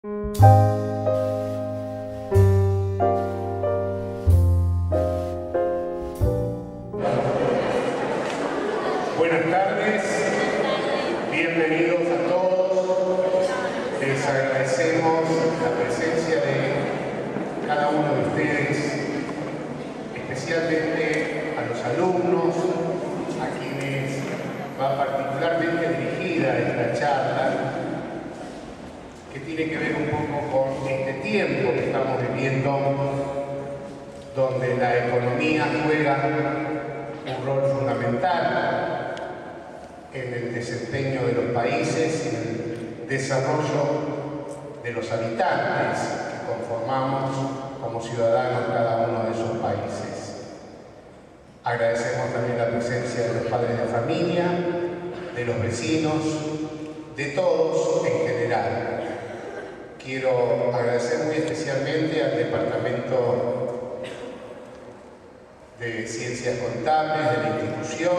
Buenas tardes, bienvenidos a todos. Les agradecemos la presencia de cada uno de ustedes, especialmente a los alumnos, a quienes va particularmente dirigida esta charla, que tiene que ver un poco con este tiempo que estamos viviendo, donde la economía juega un rol fundamental en el desempeño de los países y en el desarrollo de los habitantes que conformamos como ciudadanos cada uno de esos países. Agradecemos también la presencia de los padres de familia, de los vecinos, de todos en general. Quiero agradecer muy especialmente al Departamento de Ciencias Contables de la institución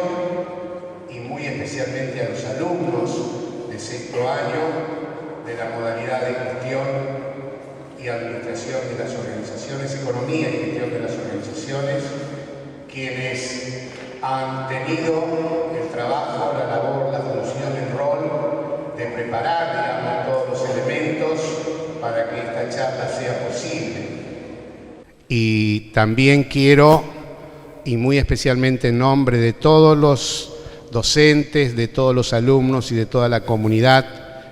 y muy especialmente a los alumnos de sexto año de la modalidad de gestión y administración de las organizaciones, economía y gestión de las organizaciones, quienes han tenido el trabajo, la labor, la función, el rol de preparar, digamos, todos los elementos para que esta charla sea posible. Y también quiero, y muy especialmente en nombre de todos los docentes, de todos los alumnos y de toda la comunidad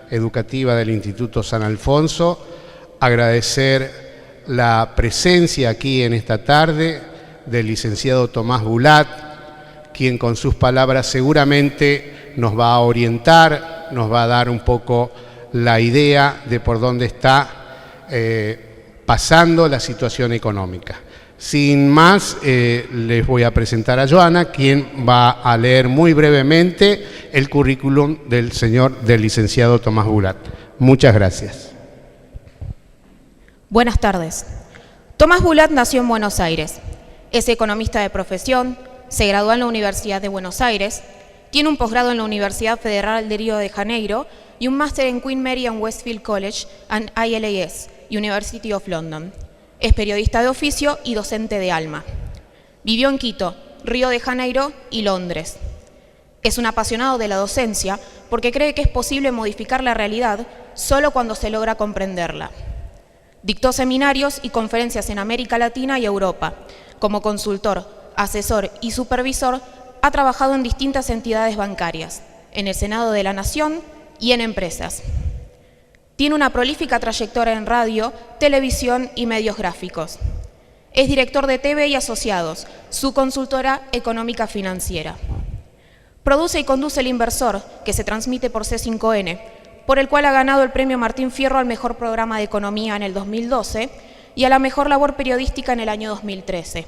educativa del Instituto San Alfonso, agradecer la presencia aquí en esta tarde del licenciado Tomás Bulat, quien con sus palabras seguramente nos va a orientar, nos va a dar un poco la idea de por dónde está pasando la situación económica. Sin más, les voy a presentar a Joana, quien va a leer muy brevemente el currículum del licenciado Tomás Bulat. Muchas gracias. Buenas tardes. Tomás Bulat nació en Buenos Aires. Es economista de profesión, se graduó en la Universidad de Buenos Aires, tiene un posgrado en la Universidad Federal de Río de Janeiro y un máster en Queen Mary and Westfield College and ILAS, University of London. Es periodista de oficio y docente de alma. Vivió en Quito, Río de Janeiro y Londres. Es un apasionado de la docencia porque cree que es posible modificar la realidad solo cuando se logra comprenderla. Dictó seminarios y conferencias en América Latina y Europa. Como consultor, asesor y supervisor, ha trabajado en distintas entidades bancarias, en el Senado de la Nación y en empresas. Tiene una prolífica trayectoria en radio, televisión y medios gráficos. Es director de TV y Asociados, su consultora económica financiera. Produce y conduce El Inversor, que se transmite por C5N, por el cual ha ganado el premio Martín Fierro al mejor programa de economía en el 2012 y a la mejor labor periodística en el año 2013.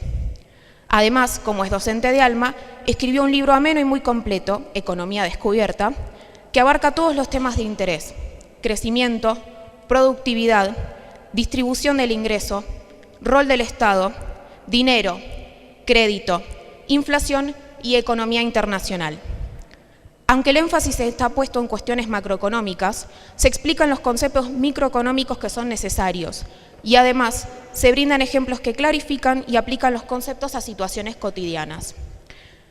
Además, como es docente de alma, escribió un libro ameno y muy completo, Economía Descubierta, que abarca todos los temas de interés: crecimiento, productividad, distribución del ingreso, rol del Estado, dinero, crédito, inflación y economía internacional. Aunque el énfasis está puesto en cuestiones macroeconómicas, se explican los conceptos microeconómicos que son necesarios y además se brindan ejemplos que clarifican y aplican los conceptos a situaciones cotidianas.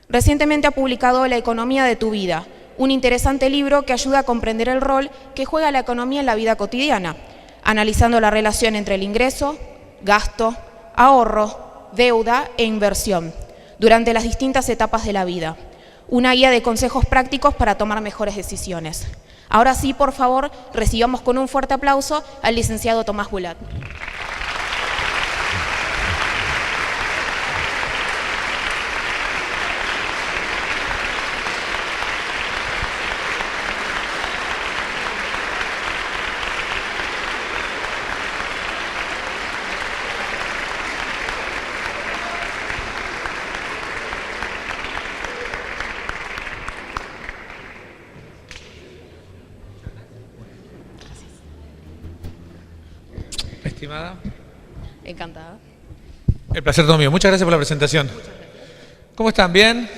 Recientemente ha publicado La economía de tu vida, un interesante libro que ayuda a comprender el rol que juega la economía en la vida cotidiana, analizando la relación entre el ingreso, gasto, ahorro, deuda e inversión durante las distintas etapas de la vida. Una guía de consejos prácticos para tomar mejores decisiones. Ahora sí, por favor, recibamos con un fuerte aplauso al licenciado Tomás Bulat. Estimada. Encantada. El placer todo mío. Muchas gracias por la presentación. ¿Cómo están? ¿Bien?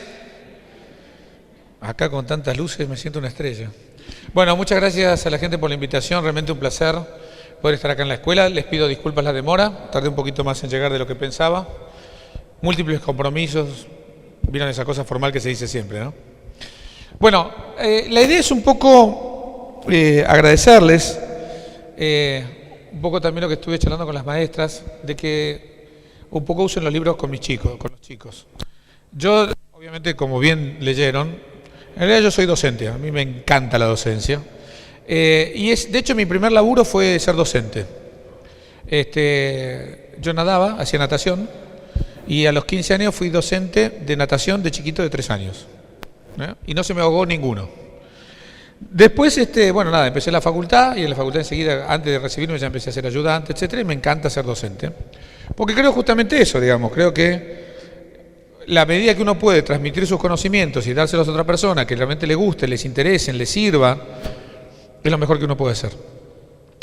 Acá con tantas luces me siento una estrella. Bueno, muchas gracias a la gente por la invitación. Realmente un placer poder estar acá en la escuela. Les pido disculpas la demora, tardé un poquito más en llegar de lo que pensaba. Múltiples compromisos, vieron esa cosa formal que se dice siempre, ¿no? Bueno, la idea es un poco agradecerles, un poco también lo que estuve charlando con las maestras, de que un poco usen los libros con mis chicos, con los chicos. Yo, obviamente, como bien leyeron, en realidad yo soy docente, a mí me encanta la docencia. De hecho, mi primer laburo fue ser docente. Yo nadaba, hacía natación, y a los 15 años fui docente de natación de chiquito de 3 años. Y no se me ahogó ninguno. Después, bueno, nada, empecé la facultad, y en la facultad enseguida, antes de recibirme, ya empecé a ser ayudante, etcétera, y me encanta ser docente. Porque creo justamente eso, digamos, creo que la medida que uno puede transmitir sus conocimientos y dárselos a otra persona que realmente le guste, les interesen, les sirva, es lo mejor que uno puede hacer.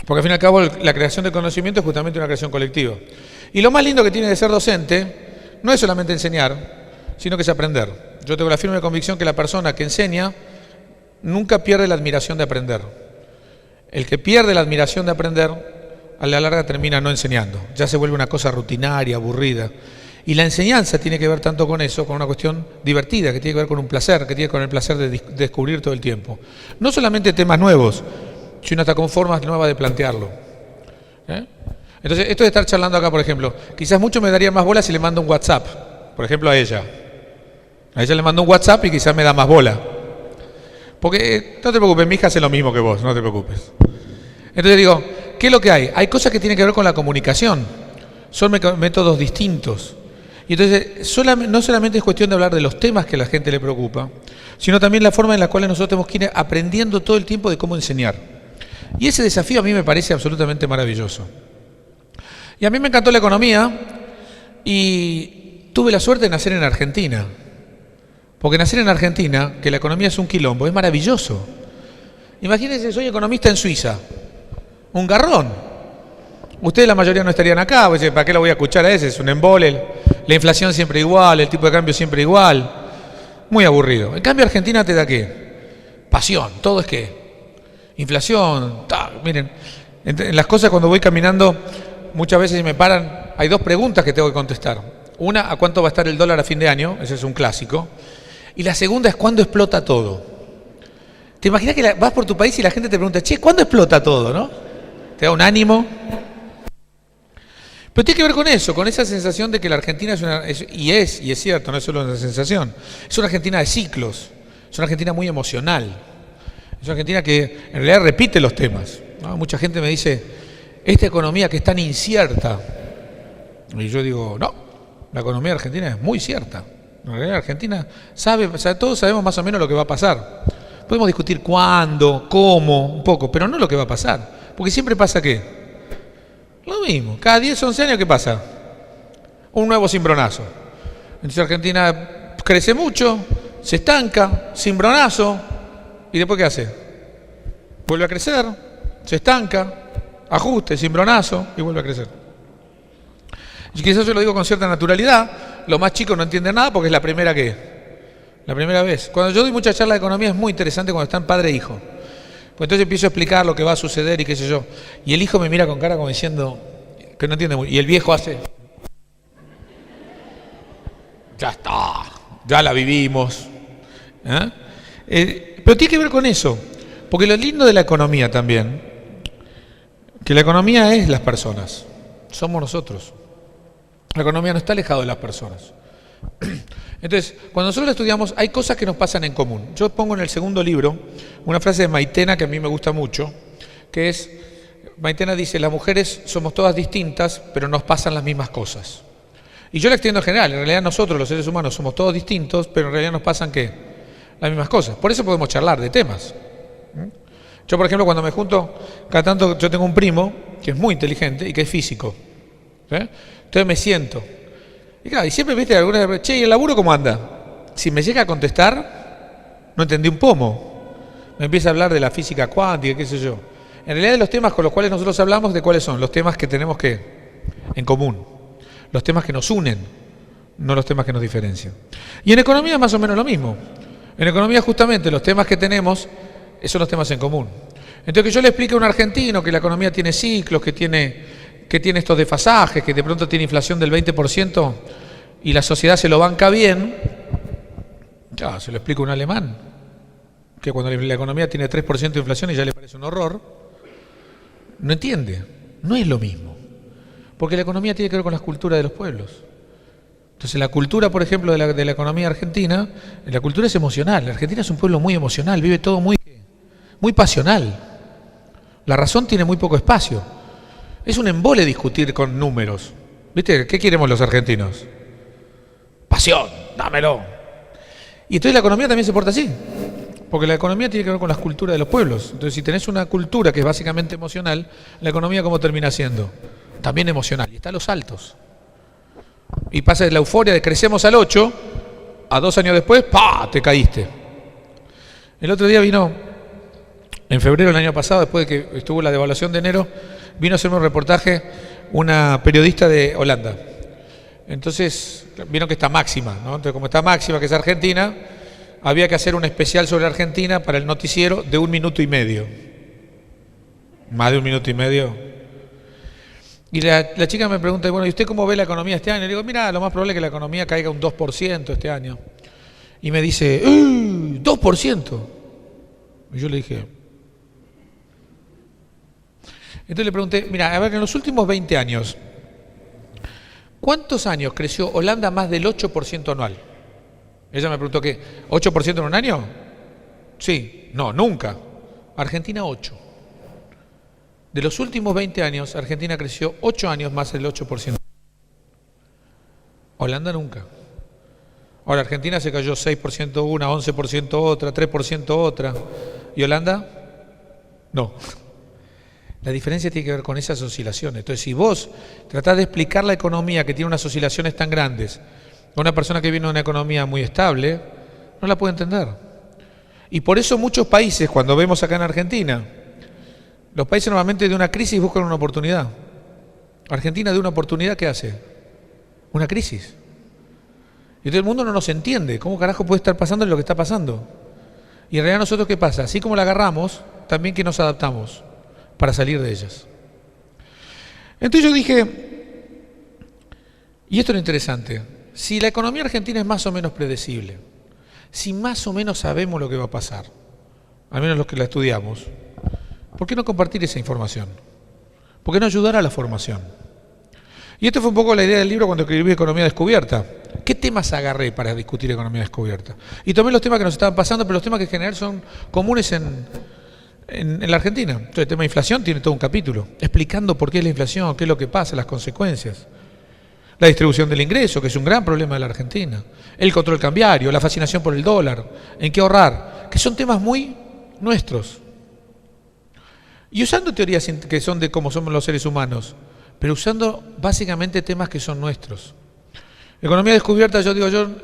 Porque al fin y al cabo la creación de conocimiento es justamente una creación colectiva. Y lo más lindo que tiene de ser docente no es solamente enseñar, sino que es aprender. Yo tengo la firme convicción que la persona que enseña nunca pierde la admiración de aprender. El que pierde la admiración de aprender, a la larga termina no enseñando. Ya se vuelve una cosa rutinaria, aburrida. Y la enseñanza tiene que ver tanto con eso, con una cuestión divertida, que tiene que ver con un placer, que tiene que ver con el placer de descubrir todo el tiempo. No solamente temas nuevos, sino hasta con formas nuevas de plantearlo. Entonces, esto de estar charlando acá, por ejemplo, quizás mucho me daría más bola si le mando un WhatsApp, por ejemplo, a ella. A ella le mando un WhatsApp y quizás me da más bola. Porque, no te preocupes, mi hija hace lo mismo que vos, no te preocupes. Entonces digo, ¿qué es lo que hay? Hay cosas que tienen que ver con la comunicación. Son métodos distintos. Y entonces, no solamente es cuestión de hablar de los temas que a la gente le preocupa, sino también la forma en la cual nosotros tenemos que ir aprendiendo todo el tiempo de cómo enseñar. Y ese desafío a mí me parece absolutamente maravilloso. Y a mí me encantó la economía y tuve la suerte de nacer en Argentina. Porque nacer en Argentina, que la economía es un quilombo, es maravilloso. Imagínense, soy economista en Suiza. Un garrón. Ustedes la mayoría no estarían acá, pues, ¿para qué lo voy a escuchar a ese? Es un embole, la inflación siempre igual, el tipo de cambio siempre igual. Muy aburrido. En cambio Argentina te da ¿qué? Pasión, todo es ¿qué? Inflación, miren, en las cosas cuando voy caminando, muchas veces me paran, hay dos preguntas que tengo que contestar. Una, ¿a cuánto va a estar el dólar a fin de año? Ese es un clásico. Y la segunda es ¿cuándo explota todo? ¿Te imaginas que vas por tu país y la gente te pregunta, che, ¿cuándo explota todo? ¿No? Te da un ánimo. Pero tiene que ver con eso, con esa sensación de que la Argentina y es cierto, no es solo una sensación, es una Argentina de ciclos, es una Argentina muy emocional, es una Argentina que en realidad repite los temas, ¿no? Mucha gente me dice, esta economía que es tan incierta, y yo digo, no, la economía argentina es muy cierta, en realidad Argentina todos sabemos más o menos lo que va a pasar, podemos discutir cuándo, cómo, un poco, pero no lo que va a pasar, porque siempre pasa ¿qué? Lo mismo, cada 10, 11 años, ¿qué pasa? Un nuevo cimbronazo. Entonces Argentina crece mucho, se estanca, cimbronazo, ¿y después qué hace? Vuelve a crecer, se estanca, ajuste, cimbronazo, y vuelve a crecer. Y quizás yo lo digo con cierta naturalidad, los más chicos no entienden nada porque es la primera vez. Cuando yo doy mucha charla de economía es muy interesante cuando están padre e hijo. Pues entonces empiezo a explicar lo que va a suceder y qué sé yo. Y el hijo me mira con cara como diciendo que no entiende muy bien. Y el viejo hace, ya está, ya la vivimos. Pero tiene que ver con eso. Porque lo lindo de la economía también, que la economía es las personas. Somos nosotros. La economía no está alejada de las personas. Entonces, cuando nosotros la estudiamos, hay cosas que nos pasan en común. Yo pongo en el segundo libro una frase de Maitena que a mí me gusta mucho, que es, Maitena dice, las mujeres somos todas distintas, pero nos pasan las mismas cosas. Y yo la extiendo en general, en realidad nosotros, los seres humanos, somos todos distintos, pero en realidad nos pasan, ¿qué? Las mismas cosas. Por eso podemos charlar de temas. Yo, por ejemplo, cuando me junto, cada tanto yo tengo un primo que es muy inteligente y que es físico. Entonces me siento. Y claro, y siempre viste alguna vez, che, ¿y el laburo cómo anda? Si me llega a contestar, no entendí un pomo. Me empieza a hablar de la física cuántica, qué sé yo. En realidad de los temas con los cuales nosotros hablamos, ¿de cuáles son? Los temas que tenemos en común. Los temas que nos unen, no los temas que nos diferencian. Y en economía es más o menos lo mismo. En economía justamente los temas que tenemos son los temas en común. Entonces que yo le explique a un argentino que la economía tiene ciclos, que tiene estos desfasajes, que de pronto tiene inflación del 20% y la sociedad se lo banca bien, ya se lo explica a un alemán, que cuando la economía tiene 3% de inflación y ya le parece un horror, no entiende, no es lo mismo, porque la economía tiene que ver con las culturas de los pueblos. Entonces la cultura, por ejemplo, de la economía argentina, la cultura es emocional. La Argentina es un pueblo muy emocional, vive todo muy pasional. La razón tiene muy poco espacio. Es un embole discutir con números. ¿Viste? ¿Qué queremos los argentinos? Pasión, dámelo. Y entonces la economía también se porta así. Porque la economía tiene que ver con las culturas de los pueblos. Entonces si tenés una cultura que es básicamente emocional, la economía ¿cómo termina siendo? También emocional. Y está a los altos. Y pasa de la euforia de crecemos al 8, a 2 años después, ¡pah!, te caíste. El otro día vino, en febrero del año pasado, después de que estuvo la devaluación de enero, vino a hacerme un reportaje una periodista de Holanda. Entonces, vino que está Máxima, ¿no? Entonces, como está Máxima, que es argentina, había que hacer un especial sobre Argentina para el noticiero de 1 minuto y medio. Más de 1 minuto y medio. Y la chica me pregunta, bueno, ¿y usted cómo ve la economía este año? Le digo, mira, lo más probable es que la economía caiga un 2% este año. Y me dice, ¿2%? Y yo le dije... Entonces le pregunté, mira, a ver, en los últimos 20 años, ¿cuántos años creció Holanda más del 8% anual? Ella me preguntó, ¿qué? ¿8% en un año? Sí, no, nunca. Argentina 8%. De los últimos 20 años, Argentina creció 8 años más del 8%. Holanda nunca. Ahora, Argentina se cayó 6% una, 11% otra, 3% otra. ¿Y Holanda? No. La diferencia tiene que ver con esas oscilaciones. Entonces, si vos tratás de explicar la economía que tiene unas oscilaciones tan grandes a una persona que viene de una economía muy estable, no la puede entender. Y por eso muchos países, cuando vemos acá en Argentina, los países normalmente de una crisis buscan una oportunidad. Argentina de una oportunidad, ¿qué hace? Una crisis. Y todo el mundo no nos entiende. ¿Cómo carajo puede estar pasando lo que está pasando? Y en realidad nosotros, ¿qué pasa? Así como la agarramos, también que nos adaptamos para salir de ellas. Entonces yo dije, y esto es lo interesante, si la economía argentina es más o menos predecible, si más o menos sabemos lo que va a pasar, al menos los que la estudiamos, ¿por qué no compartir esa información? ¿Por qué no ayudar a la formación? Y esto fue un poco la idea del libro cuando escribí Economía Descubierta. ¿Qué temas agarré para discutir Economía Descubierta? Y tomé los temas que nos estaban pasando, pero los temas que en general son comunes en la Argentina. Entonces el tema de inflación tiene todo un capítulo, explicando por qué es la inflación, qué es lo que pasa, las consecuencias. La distribución del ingreso, que es un gran problema de la Argentina. El control cambiario, la fascinación por el dólar, en qué ahorrar, que son temas muy nuestros. Y usando teorías que son de cómo somos los seres humanos, pero usando básicamente temas que son nuestros. Economía Descubierta,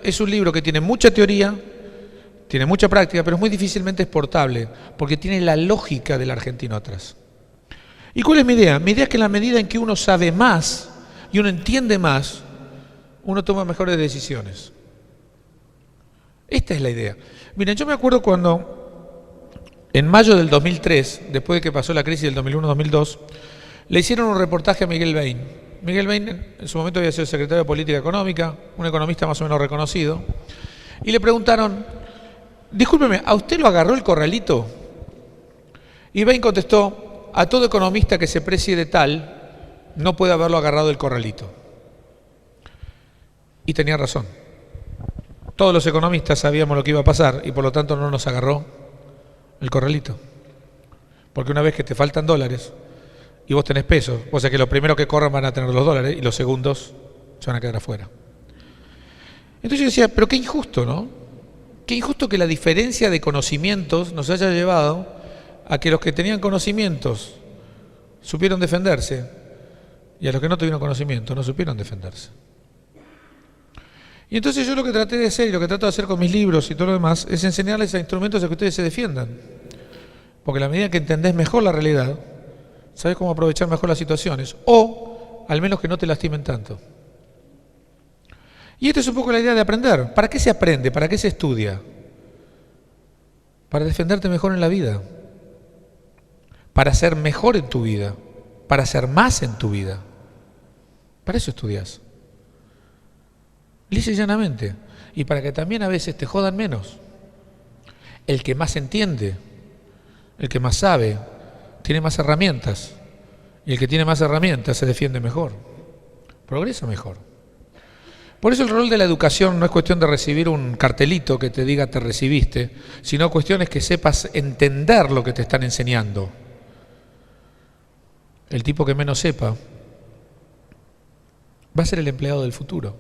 es un libro que tiene mucha teoría, tiene mucha práctica, pero es muy difícilmente exportable, porque tiene la lógica del argentino atrás. ¿Y cuál es mi idea? Mi idea es que en la medida en que uno sabe más y uno entiende más, uno toma mejores decisiones. Esta es la idea. Miren, yo me acuerdo cuando en mayo del 2003, después de que pasó la crisis del 2001-2002, le hicieron un reportaje a Miguel Bain. Miguel Bain en su momento había sido secretario de Política Económica, un economista más o menos reconocido, y le preguntaron, discúlpeme, ¿a usted lo agarró el corralito? Y Bain contestó, a todo economista que se precie de tal, no puede haberlo agarrado el corralito. Y tenía razón. Todos los economistas sabíamos lo que iba a pasar y por lo tanto no nos agarró el corralito. Porque una vez que te faltan dólares y vos tenés pesos, o sea que los primeros que corran van a tener los dólares y los segundos se van a quedar afuera. Entonces yo decía, pero qué injusto, ¿no? Qué injusto que la diferencia de conocimientos nos haya llevado a que los que tenían conocimientos supieron defenderse y a los que no tuvieron conocimiento no supieron defenderse. Y entonces yo lo que traté de hacer y lo que trato de hacer con mis libros y todo lo demás es enseñarles a instrumentos a que ustedes se defiendan. Porque a la medida que entendés mejor la realidad, sabés cómo aprovechar mejor las situaciones o al menos que no te lastimen tanto. Y esta es un poco la idea de aprender. ¿Para qué se aprende? ¿Para qué se estudia? Para defenderte mejor en la vida. para ser mejor en tu vida, para ser más en tu vida. Para eso estudias. Lisa y llanamente. Y para que también a veces te jodan menos. El que más entiende, el que más sabe, tiene más herramientas. Y el que tiene más herramientas se defiende mejor. Progresa mejor. Por eso el rol de la educación no es cuestión de recibir un cartelito que te diga te recibiste, sino cuestión es que sepas entender lo que te están enseñando. El tipo que menos sepa va a ser el empleado del futuro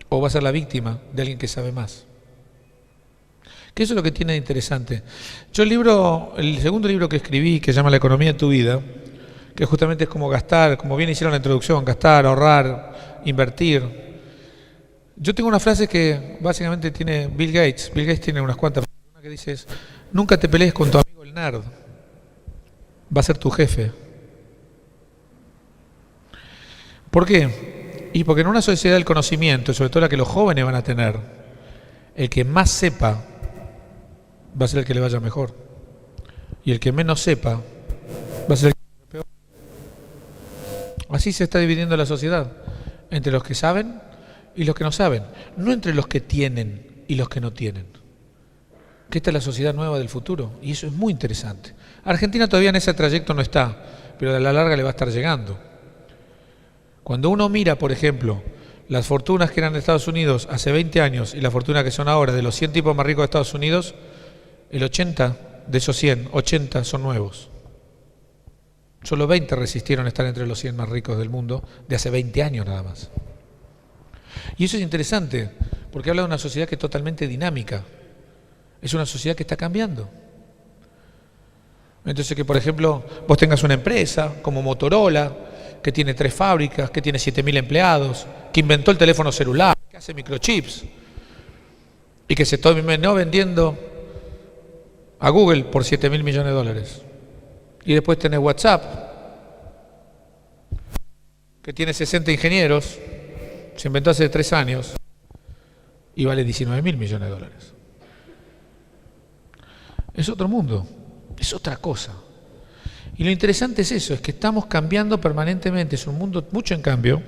o va a ser la víctima de alguien que sabe más. Que eso es lo que tiene de interesante. Yo el segundo libro que escribí, que se llama La economía de tu vida, que justamente es como gastar, como bien hicieron la introducción, gastar, ahorrar, invertir. Yo tengo una frase que básicamente tiene Bill Gates. Bill Gates tiene unas cuantas. Una que dice es, nunca te pelees con tu amigo el nerd. Va a ser tu jefe. ¿Por qué? Y porque en una sociedad del conocimiento, sobre todo la que los jóvenes van a tener, el que más sepa va a ser el que le vaya mejor. Y el que menos sepa va a ser el que le vaya peor. Así se está dividiendo la sociedad. Entre los que saben y los que no saben, no entre los que tienen y los que no tienen. Que esta es la sociedad nueva del futuro y eso es muy interesante. Argentina todavía en ese trayecto no está, pero a la larga le va a estar llegando. Cuando uno mira, por ejemplo, las fortunas que eran de Estados Unidos hace 20 años y la fortuna que son ahora, de los 100 tipos más ricos de Estados Unidos, el 80 de esos 100, 80 son nuevos. Solo 20 resistieron estar entre los 100 más ricos del mundo de hace 20 años nada más. Y eso es interesante, porque habla de una sociedad que es totalmente dinámica. Es una sociedad que está cambiando. Entonces que, por ejemplo, vos tengas una empresa como Motorola, que tiene 3 fábricas, que tiene 7.000 empleados, que inventó el teléfono celular, que hace microchips, y que se terminó vendiendo a Google por $7.000 millones. Y después tenés WhatsApp, que tiene 60 ingenieros, se inventó hace 3 años y vale $19.000 millones. Es otro mundo, es otra cosa. Y lo interesante es eso, es que estamos cambiando permanentemente, es un mundo mucho en cambio.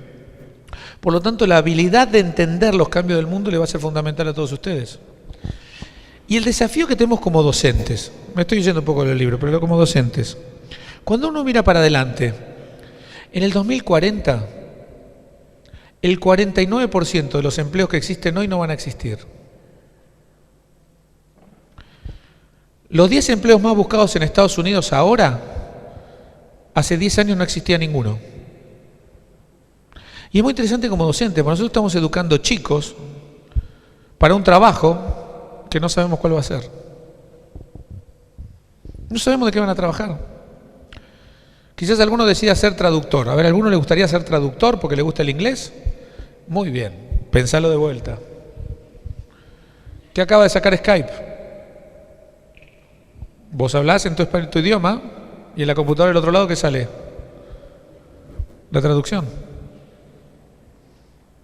Por lo tanto, la habilidad de entender los cambios del mundo le va a ser fundamental a todos ustedes. Y el desafío que tenemos como docentes, me estoy yendo un poco del libro, pero como docentes, cuando uno mira para adelante, en el 2040, el 49% de los empleos que existen hoy no van a existir. Los 10 empleos más buscados en Estados Unidos ahora, hace 10 años no existía ninguno. Y es muy interesante como docente, porque nosotros estamos educando chicos para un trabajo que no sabemos cuál va a ser. No sabemos de qué van a trabajar. Quizás alguno decida ser traductor. A ver, ¿a alguno le gustaría ser traductor porque le gusta el inglés? Muy bien, pensalo de vuelta. ¿Qué acaba de sacar Skype? Vos hablás en tu idioma y en la computadora del otro lado, ¿qué sale? La traducción.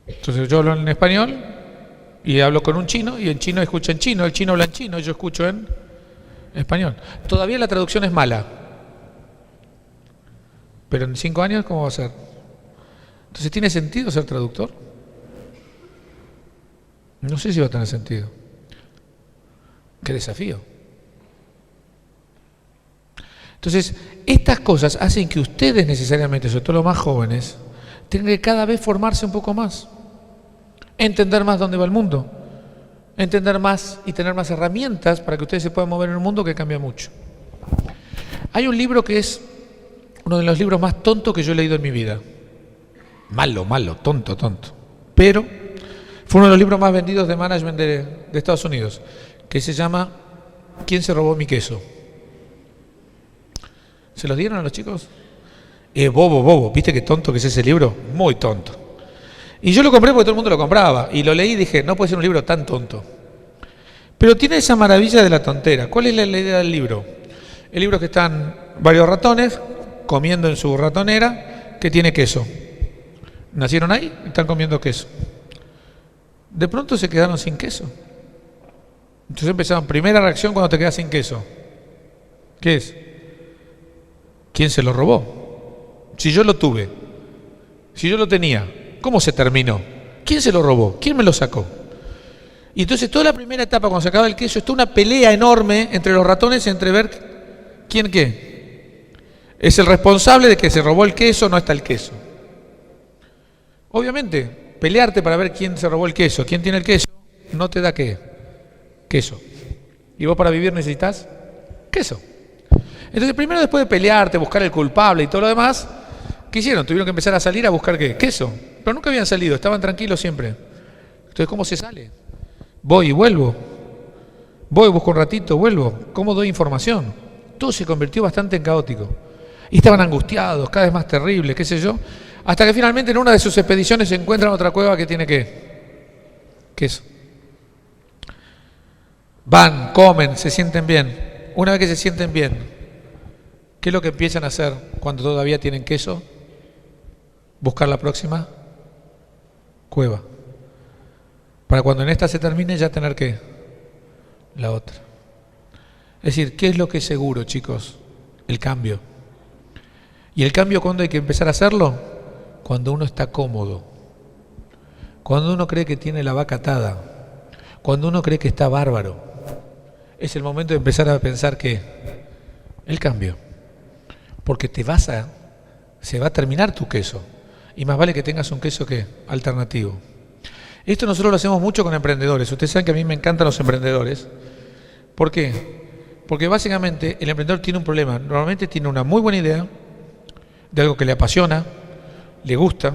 Entonces yo hablo en español y hablo con un chino y el chino escucha en chino, el chino habla en chino y yo escucho en español. Todavía la traducción es mala. Pero en 5 años, ¿cómo va a ser? Entonces, ¿tiene sentido ser traductor? No sé si va a tener sentido. ¡Qué desafío! Entonces, estas cosas hacen que ustedes necesariamente, sobre todo los más jóvenes, tengan que cada vez formarse un poco más, entender más dónde va el mundo, entender más y tener más herramientas para que ustedes se puedan mover en un mundo que cambia mucho. Hay un libro que es uno de los libros más tontos que yo he leído en mi vida. Malo, tonto. Pero fue uno de los libros más vendidos de management de Estados Unidos, que se llama ¿Quién se robó mi queso? ¿Se los dieron a los chicos? Bobo, ¿viste qué tonto que es ese libro? Muy tonto. Y yo lo compré porque todo el mundo lo compraba. Y lo leí y dije, no puede ser un libro tan tonto. Pero tiene esa maravilla de la tontera. ¿Cuál es la idea del libro? El libro es que están varios ratones comiendo en su ratonera que tiene queso. Nacieron ahí y están comiendo queso. De pronto se quedaron sin queso. Entonces empezaron, primera reacción cuando te quedas sin queso. ¿Qué es? ¿Quién se lo robó? Si yo lo tuve, si yo lo tenía, ¿cómo se terminó? ¿Quién se lo robó? ¿Quién me lo sacó? Y entonces toda la primera etapa, cuando se acaba el queso, está una pelea enorme entre los ratones, entre ver quién qué. Es el responsable de que se robó el queso, no está el queso. Obviamente, pelearte para ver quién se robó el queso, quién tiene el queso, no te da qué, queso. Y vos para vivir necesitas queso. Entonces primero, después de pelearte, buscar el culpable y todo lo demás, ¿qué hicieron? Tuvieron que empezar a salir a buscar ¿qué? Queso. Pero nunca habían salido, estaban tranquilos siempre. Entonces, ¿cómo se sale? Voy y vuelvo. Voy, busco un ratito, vuelvo. ¿Cómo doy información? Todo se convirtió bastante en caótico. Y estaban angustiados, cada vez más terrible, qué sé yo. Hasta que finalmente en una de sus expediciones se encuentran otra cueva que tiene ¿qué? Queso. Van, comen, se sienten bien. Una vez que se sienten bien, ¿qué es lo que empiezan a hacer cuando todavía tienen queso? Buscar la próxima cueva. Para cuando en esta se termine ya tener ¿qué? La otra. Es decir, ¿qué es lo que es seguro, chicos? El cambio. ¿Y el cambio cuándo hay que empezar a hacerlo? Cuando uno está cómodo. Cuando uno cree que tiene la vaca atada. Cuando uno cree que está bárbaro. Es el momento de empezar a pensar que el cambio. Porque se va a terminar tu queso. Y más vale que tengas un queso que alternativo. Esto nosotros lo hacemos mucho con emprendedores. Ustedes saben que a mí me encantan los emprendedores. ¿Por qué? Porque básicamente el emprendedor tiene un problema. Normalmente tiene una muy buena idea de algo que le apasiona, le gusta,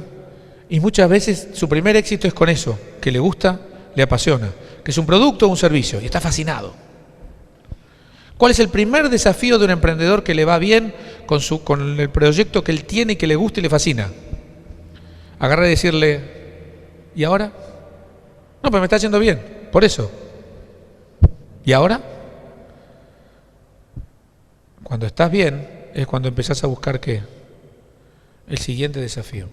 y muchas veces su primer éxito es con eso, que le gusta, le apasiona, que es un producto o un servicio, y está fascinado. ¿Cuál es el primer desafío de un emprendedor que le va bien con el proyecto que él tiene y que le gusta y le fascina? Agarrar y decirle, ¿y ahora? No, pero me está yendo bien, por eso. ¿Y ahora? Cuando estás bien es cuando empezás a buscar ¿qué? El siguiente desafío.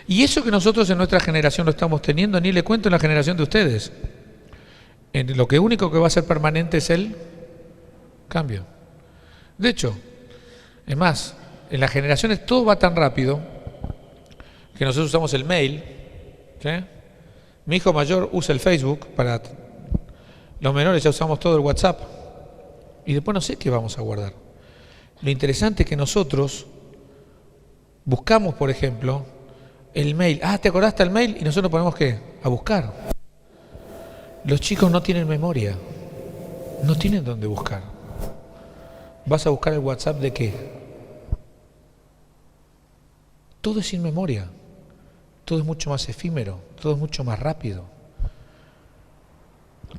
Y eso que nosotros en nuestra generación lo estamos teniendo, ni le cuento en la generación de ustedes. En lo que único que va a ser permanente es el cambio. De hecho, es más, en las generaciones todo va tan rápido que nosotros usamos el mail, ¿sí? Mi hijo mayor usa el Facebook, para los menores ya usamos todo el WhatsApp, y después no sé qué vamos a guardar. Lo interesante es que nosotros buscamos, por ejemplo, el mail. ¿Te acordaste del mail? Y nosotros ponemos ¿qué? A buscar. Los chicos no tienen memoria, no tienen dónde buscar. ¿Vas a buscar el WhatsApp de qué? Todo es sin memoria. Todo es mucho más efímero, todo es mucho más rápido,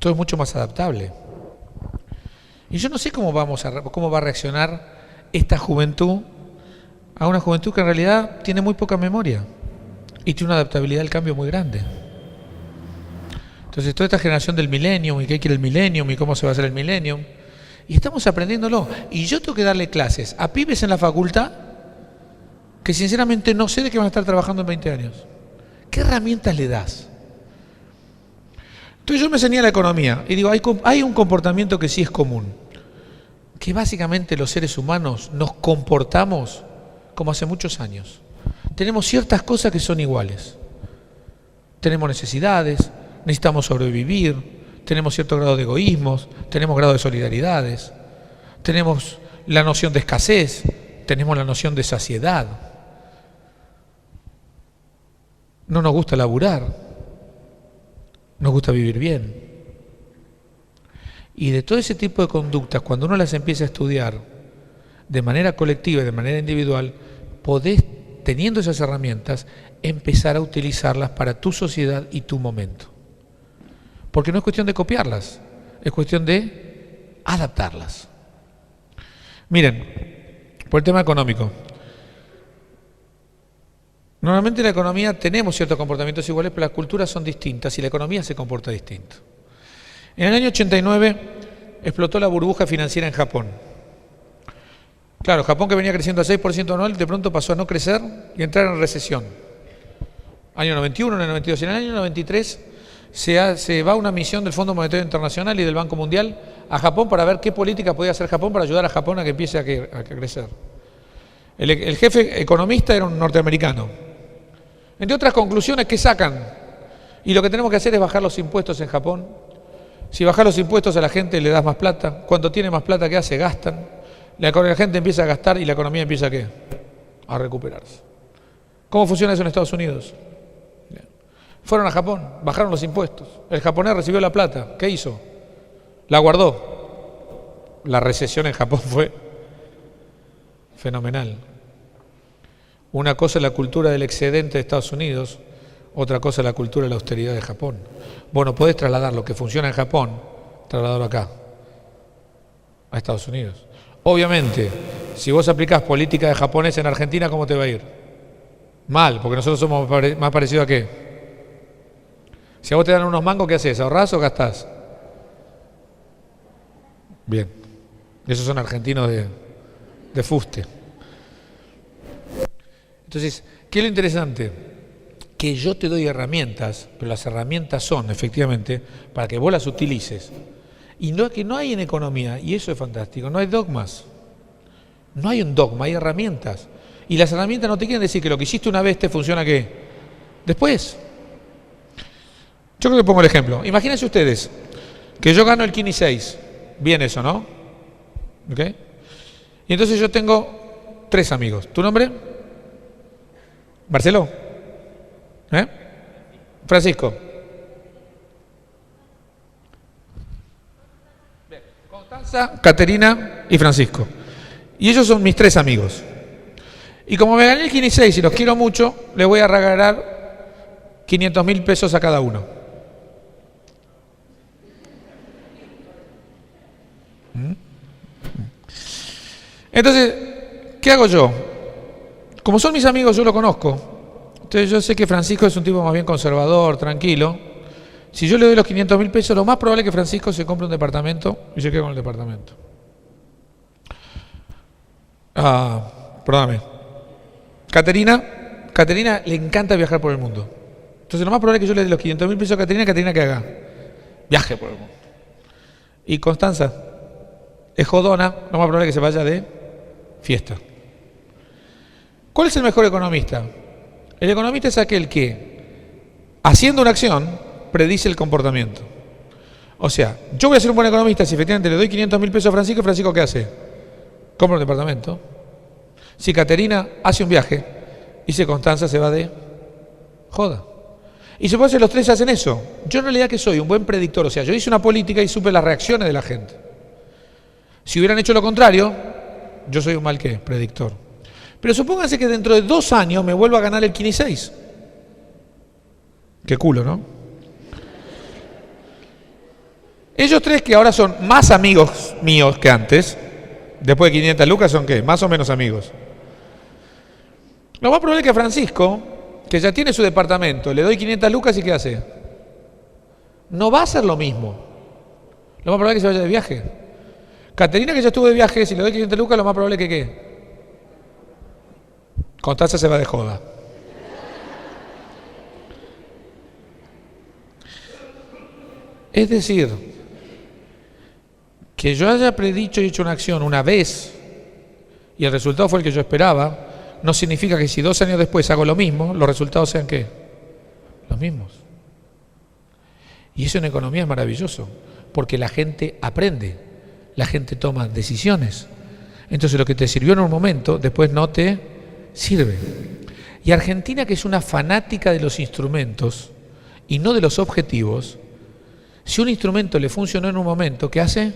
todo es mucho más adaptable. Y yo no sé cómo va a reaccionar esta juventud a una juventud que en realidad tiene muy poca memoria y tiene una adaptabilidad al cambio muy grande. Entonces toda esta generación del millennium y qué quiere el millennium y cómo se va a hacer el millennium, y estamos aprendiéndolo. Y yo tengo que darle clases a pibes en la facultad que sinceramente no sé de qué van a estar trabajando en 20 años. ¿Qué herramientas le das? Entonces yo me enseñé la economía y digo, hay un comportamiento que sí es común, que básicamente los seres humanos nos comportamos como hace muchos años. Tenemos ciertas cosas que son iguales. Tenemos necesidades, necesitamos sobrevivir, tenemos cierto grado de egoísmos, tenemos grado de solidaridades, tenemos la noción de escasez, tenemos la noción de saciedad. No nos gusta laburar, nos gusta vivir bien. Y de todo ese tipo de conductas, cuando uno las empieza a estudiar de manera colectiva y de manera individual, podés, teniendo esas herramientas, empezar a utilizarlas para tu sociedad y tu momento. Porque no es cuestión de copiarlas, es cuestión de adaptarlas. Miren, por el tema económico. Normalmente en la economía tenemos ciertos comportamientos iguales, pero las culturas son distintas y la economía se comporta distinto. En el año 89 explotó la burbuja financiera en Japón. Claro, Japón, que venía creciendo a 6% anual, de pronto pasó a no crecer y a entrar en recesión. Año 91, en el 92. En el año 93 se va una misión del Fondo Monetario Internacional y del Banco Mundial a Japón para ver qué política podía hacer Japón para ayudar a Japón a que empiece a crecer. El jefe economista era un norteamericano. Entre otras conclusiones, ¿qué sacan? Y lo que tenemos que hacer es bajar los impuestos en Japón. Si bajas los impuestos a la gente le das más plata. Cuando tiene más plata, ¿qué hace? Gastan. La gente empieza a gastar y la economía empieza ¿a qué? A recuperarse. ¿Cómo funciona eso en Estados Unidos? Fueron a Japón, bajaron los impuestos. El japonés recibió la plata. ¿Qué hizo? La guardó. La recesión en Japón fue fenomenal. Una cosa es la cultura del excedente de Estados Unidos, otra cosa es la cultura de la austeridad de Japón. Bueno, podés trasladar lo que funciona en Japón, trasladarlo acá, a Estados Unidos. Obviamente, si vos aplicás política de japonés en Argentina, ¿cómo te va a ir? Mal, porque nosotros somos más parecidos a qué. Si a vos te dan unos mangos, ¿qué haces? ¿Ahorrás o gastás? Bien. Esos son argentinos de fuste. Entonces, ¿qué es lo interesante? Que yo te doy herramientas, pero las herramientas son, efectivamente, para que vos las utilices. Y no, que no hay en economía, y eso es fantástico, no hay dogmas. No hay un dogma, hay herramientas. Y las herramientas no te quieren decir que lo que hiciste una vez te funciona ¿qué? Después. Yo creo que pongo el ejemplo. Imagínense ustedes que yo gano el Kini 6. Bien eso, ¿no? ¿Ok? Y entonces yo tengo 3 amigos. ¿Tu nombre? Marcelo. Francisco. Bien. Constanza, Caterina y Francisco. Y ellos son mis 3 amigos. Y como me gané el Kini 6 y los quiero mucho, les voy a regalar 500.000 pesos a cada uno. Entonces, ¿qué hago yo? Como son mis amigos, yo lo conozco. Entonces yo sé que Francisco es un tipo más bien conservador, tranquilo. Si yo le doy los 500.000 pesos, lo más probable es que Francisco se compre un departamento y se quede con el departamento. Perdóname. Caterina le encanta viajar por el mundo. Entonces lo más probable es que yo le dé los 500.000 pesos a Caterina que haga viaje por el mundo. Y Constanza es jodona, lo más probable es que se vaya de fiesta. ¿Cuál es el mejor economista? El economista es aquel que, haciendo una acción, predice el comportamiento. O sea, yo voy a ser un buen economista si efectivamente le doy 500.000 pesos a Francisco, ¿Francisco qué hace? Compra un departamento. Si Caterina hace un viaje y si Constanza se va de joda. Y supone que los 3 hacen eso. Yo en realidad que soy un buen predictor, o sea, yo hice una política y supe las reacciones de la gente. Si hubieran hecho lo contrario, yo soy un mal ¿qué? Predictor. Pero supónganse que dentro de 2 años me vuelvo a ganar el Kini 6. Qué culo, ¿no? Ellos 3 que ahora son más amigos míos que antes, después de 500 lucas son ¿qué? Más o menos amigos. Lo más probable es que a Francisco, que ya tiene su departamento, le doy 500 lucas y ¿qué hace? No va a hacer lo mismo. Lo más probable es que se vaya de viaje. Caterina, que ya estuvo de viaje, si le doy 500 lucas, lo más probable es que ¿qué? Constanza se va de joda. Es decir, que yo haya predicho y hecho una acción una vez y el resultado fue el que yo esperaba, no significa que si 2 años después hago lo mismo, los resultados sean ¿qué? Los mismos. Y eso en economía es maravilloso, porque la gente aprende, la gente toma decisiones. Entonces lo que te sirvió en un momento, después no te sirve. Y Argentina, que es una fanática de los instrumentos y no de los objetivos, si un instrumento le funcionó en un momento, ¿qué hace?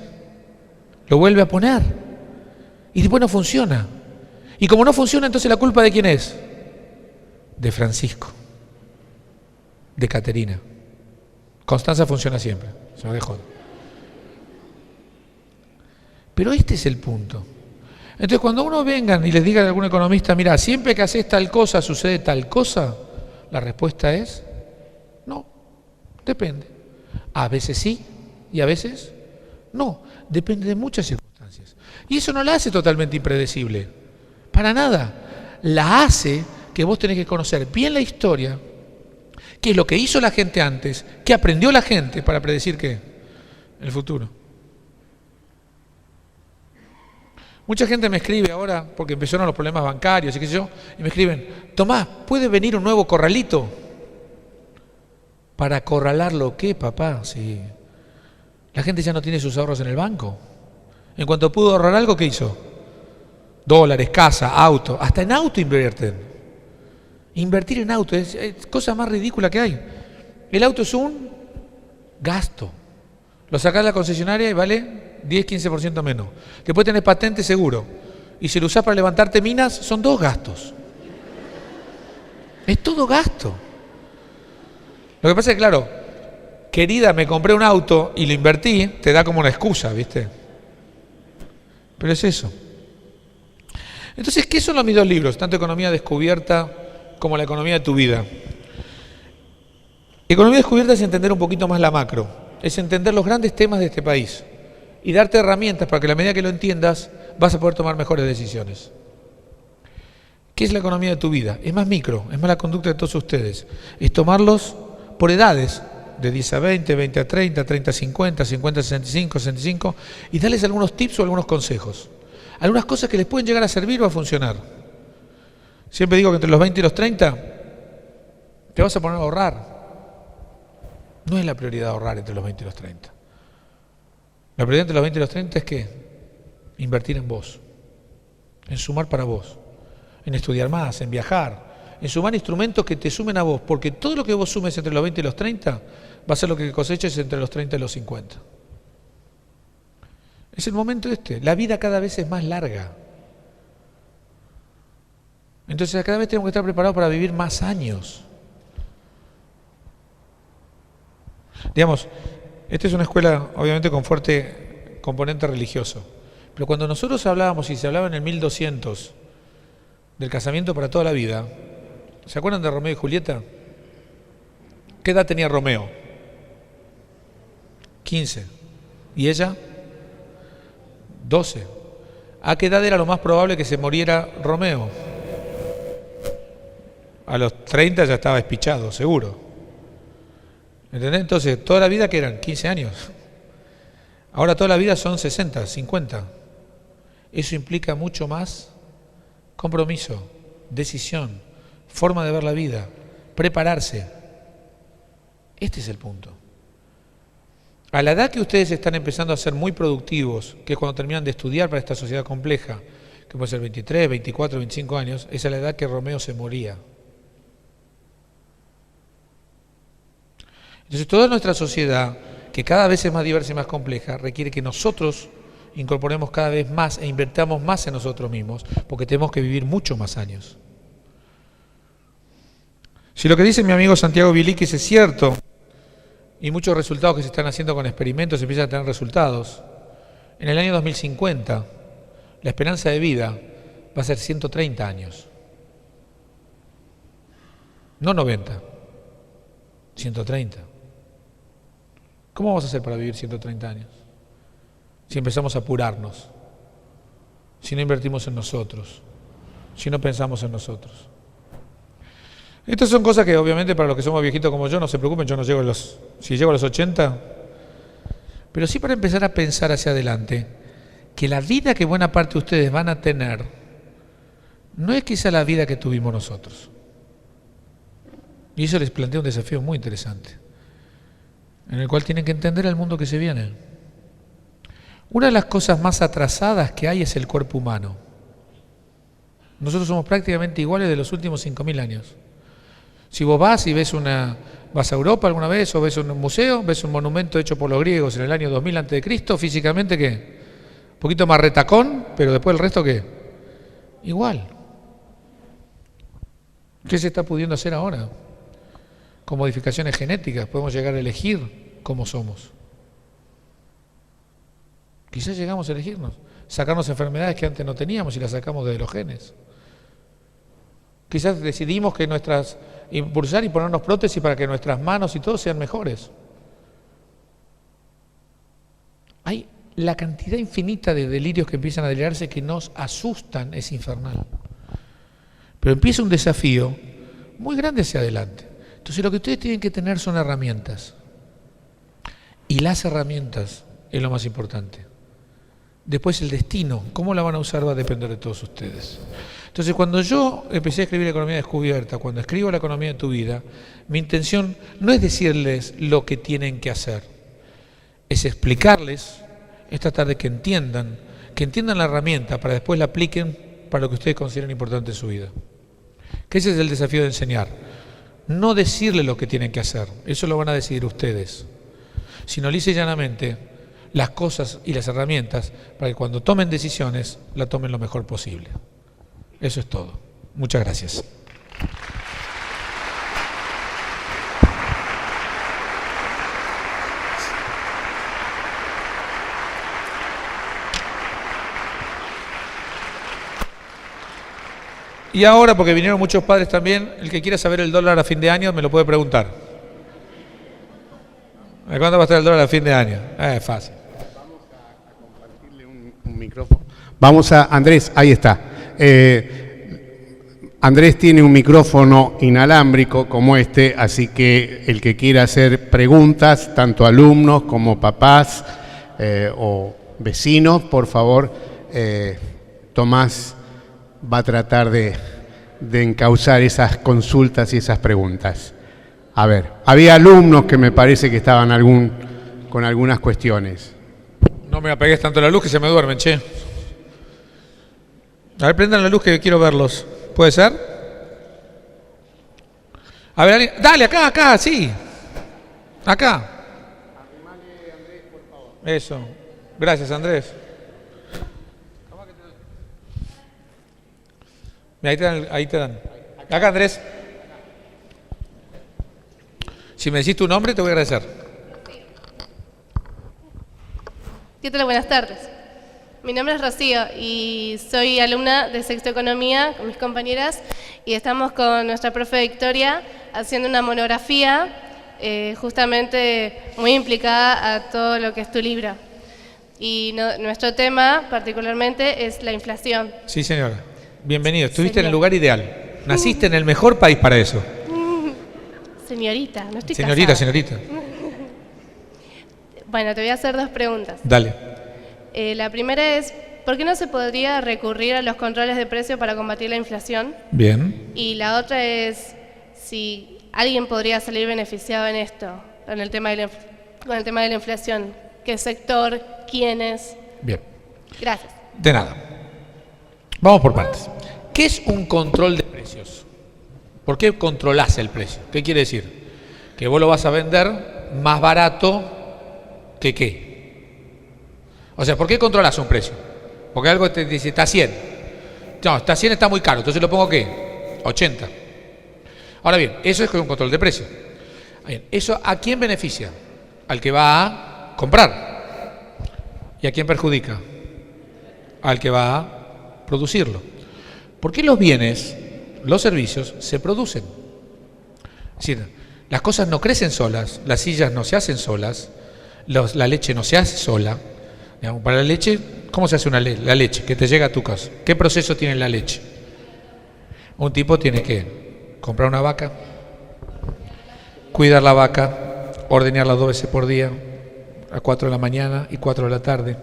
Lo vuelve a poner. Y después no funciona. Y como no funciona, entonces la culpa ¿de quién es? De Francisco. De Caterina. Constanza funciona siempre. Se me dejó. Pero este es el punto. Entonces cuando uno vengan y les diga a algún economista, mira, siempre que haces tal cosa sucede tal cosa, la respuesta es no, depende. A veces sí y a veces no, depende de muchas circunstancias. Y eso no la hace totalmente impredecible, para nada. La hace que vos tenés que conocer bien la historia, qué es lo que hizo la gente antes, qué aprendió la gente para predecir qué, el futuro. Mucha gente me escribe ahora, porque empezaron los problemas bancarios y qué sé yo, y me escriben, Tomás, ¿puede venir un nuevo corralito? ¿Para acorralarlo qué, papá? Si la gente ya no tiene sus ahorros en el banco. En cuanto pudo ahorrar algo, ¿qué hizo? Dólares, casa, auto. Hasta en auto invierten. Invertir en auto es cosa más ridícula que hay. El auto es un gasto. Lo sacás de la concesionaria y vale 10-15% menos. Después tenés patente seguro. Y si lo usás para levantarte minas, son 2 gastos. Es todo gasto. Lo que pasa es que, claro, querida, me compré un auto y lo invertí, te da como una excusa, ¿viste? Pero es eso. Entonces, ¿qué son mis 2 libros? Tanto Economía Descubierta como La Economía de tu Vida. Economía Descubierta es entender un poquito más la macro, es entender los grandes temas de este país y darte herramientas para que a la medida que lo entiendas vas a poder tomar mejores decisiones. ¿Qué es la economía de tu vida? Es más micro, es más la conducta de todos ustedes. Es tomarlos por edades, de 10 a 20, 20 a 30, 30 a 50, 50 a 65, 65, y darles algunos tips o algunos consejos. Algunas cosas que les pueden llegar a servir o a funcionar. Siempre digo que entre los 20 y los 30 te vas a poner a ahorrar. No es la prioridad ahorrar entre los 20 y los 30. La prioridad entre los 20 y los 30 es que invertir en vos, en sumar para vos, en estudiar más, en viajar, en sumar instrumentos que te sumen a vos, porque todo lo que vos sumes entre los 20 y los 30 va a ser lo que coseches entre los 30 y los 50. Es el momento la vida cada vez es más larga. Entonces cada vez tenemos que estar preparados para vivir más años. Digamos, esta es una escuela obviamente con fuerte componente religioso, pero cuando nosotros hablábamos y se hablaba en el 1200 del casamiento para toda la vida, ¿se acuerdan de Romeo y Julieta? ¿Qué edad tenía Romeo? 15. ¿Y ella? 12. ¿A qué edad era lo más probable que se muriera Romeo? A los 30 ya estaba espichado, seguro. ¿Entendés? Entonces, toda la vida, ¿qué eran? 15 años. Ahora toda la vida son 60, 50. Eso implica mucho más compromiso, decisión, forma de ver la vida, prepararse. Este es el punto. A la edad que ustedes están empezando a ser muy productivos, que es cuando terminan de estudiar para esta sociedad compleja, que puede ser 23, 24, 25 años, esa es la edad que Romeo se moría. Entonces toda nuestra sociedad, que cada vez es más diversa y más compleja, requiere que nosotros incorporemos cada vez más e invertamos más en nosotros mismos, porque tenemos que vivir mucho más años. Si lo que dice mi amigo Santiago Biliquis es cierto, y muchos resultados que se están haciendo con experimentos empiezan a tener resultados, en el año 2050 la esperanza de vida va a ser 130 años. No 90, 130. ¿Cómo vamos a hacer para vivir 130 años? Si empezamos a apurarnos, si no invertimos en nosotros, si no pensamos en nosotros. Estas son cosas que obviamente para los que somos viejitos como yo, no se preocupen, yo no llego a los, si llego a los 80, pero sí para empezar a pensar hacia adelante, que la vida que buena parte de ustedes van a tener, no es quizá la vida que tuvimos nosotros. Y eso les plantea un desafío muy interesante, en el cual tienen que entender el mundo que se viene. Una de las cosas más atrasadas que hay es el cuerpo humano. Nosotros somos prácticamente iguales de los últimos 5.000 años. Si vos vas y vas a Europa alguna vez o ves un museo, ves un monumento hecho por los griegos en el año 2000 a.C., físicamente ¿qué? Un poquito más retacón, pero después el resto ¿qué? Igual. ¿Qué se está pudiendo hacer ahora? Con modificaciones genéticas podemos llegar a elegir cómo somos. Quizás llegamos a elegirnos, sacarnos enfermedades que antes no teníamos y las sacamos de los genes. Quizás decidimos que impulsar y ponernos prótesis para que nuestras manos y todo sean mejores. Hay la cantidad infinita de delirios que empiezan a delirarse que nos asustan, es infernal. Pero empieza un desafío muy grande hacia adelante. Entonces lo que ustedes tienen que tener son herramientas. Y las herramientas es lo más importante. Después el destino, cómo la van a usar va a depender de todos ustedes. Entonces, cuando yo empecé a escribir Economía Descubierta, cuando escribo La economía de tu vida, mi intención no es decirles lo que tienen que hacer, es explicarles, es tratar de que entiendan la herramienta para después la apliquen para lo que ustedes consideren importante en su vida. Que ese es el desafío de enseñar. No decirles lo que tienen que hacer, eso lo van a decidir ustedes, sino lisa y llanamente las cosas y las herramientas para que cuando tomen decisiones la tomen lo mejor posible. Eso es todo. Muchas gracias. Y ahora, porque vinieron muchos padres también, el que quiera saber el dólar a fin de año me lo puede preguntar. ¿A cuánto va a estar el dólar a fin de año? Es fácil. Vamos a compartirle un micrófono. Andrés, ahí está. Andrés tiene un micrófono inalámbrico como este, así que el que quiera hacer preguntas, tanto alumnos como papás o vecinos, por favor, Tomás va a tratar de encauzar esas consultas y esas preguntas. A ver, había alumnos que me parece que estaban con algunas cuestiones. No me apegues tanto a la luz que se me duermen, che. A ver, prendan la luz que quiero verlos. ¿Puede ser? A ver, alguien. Dale, acá, sí. Acá. Eso. Gracias, Andrés. Mira, ahí te dan. Acá, Andrés. Si me decís tu nombre, te voy a agradecer. ¿Qué tal? Buenas tardes. Mi nombre es Rocío y soy alumna de Sexto Economía con mis compañeras y estamos con nuestra profe Victoria haciendo una monografía justamente muy implicada a todo lo que es tu libro. Y nuestro tema particularmente es la inflación. Sí, señora. Bienvenido. Estuviste en el lugar ideal. Naciste en el mejor país para eso. Señorita, no estoy Señorita, casada. señorita. Bueno, te voy a hacer dos preguntas. Dale. La primera es, ¿por qué no se podría recurrir a los controles de precio para combatir la inflación? Bien. Y la otra es, si alguien podría salir beneficiado en esto, con el tema de la inflación. ¿Qué sector? ¿Quiénes? Bien. Gracias. De nada. Vamos por partes. ¿Qué es un control de precios? ¿Por qué controlás el precio? ¿Qué quiere decir? Que vos lo vas a vender más barato que qué. O sea, ¿por qué controlás un precio? Porque algo te dice, está 100. No, está 100, está muy caro, entonces lo pongo ¿qué? 80. Ahora bien, eso es un control de precio. Bien, ¿eso a quién beneficia? Al que va a comprar. ¿Y a quién perjudica? Al que va a producirlo. ¿Por qué los bienes, los servicios, se producen? Es decir, las cosas no crecen solas, las sillas no se hacen solas, la leche no se hace sola. Digamos, para la leche, ¿cómo se hace la leche que te llega a tu casa? ¿Qué proceso tiene la leche? Un tipo tiene que comprar una vaca, cuidar la vaca, ordeñarla 2 veces por día, a 4 de la mañana y 4 de la tarde.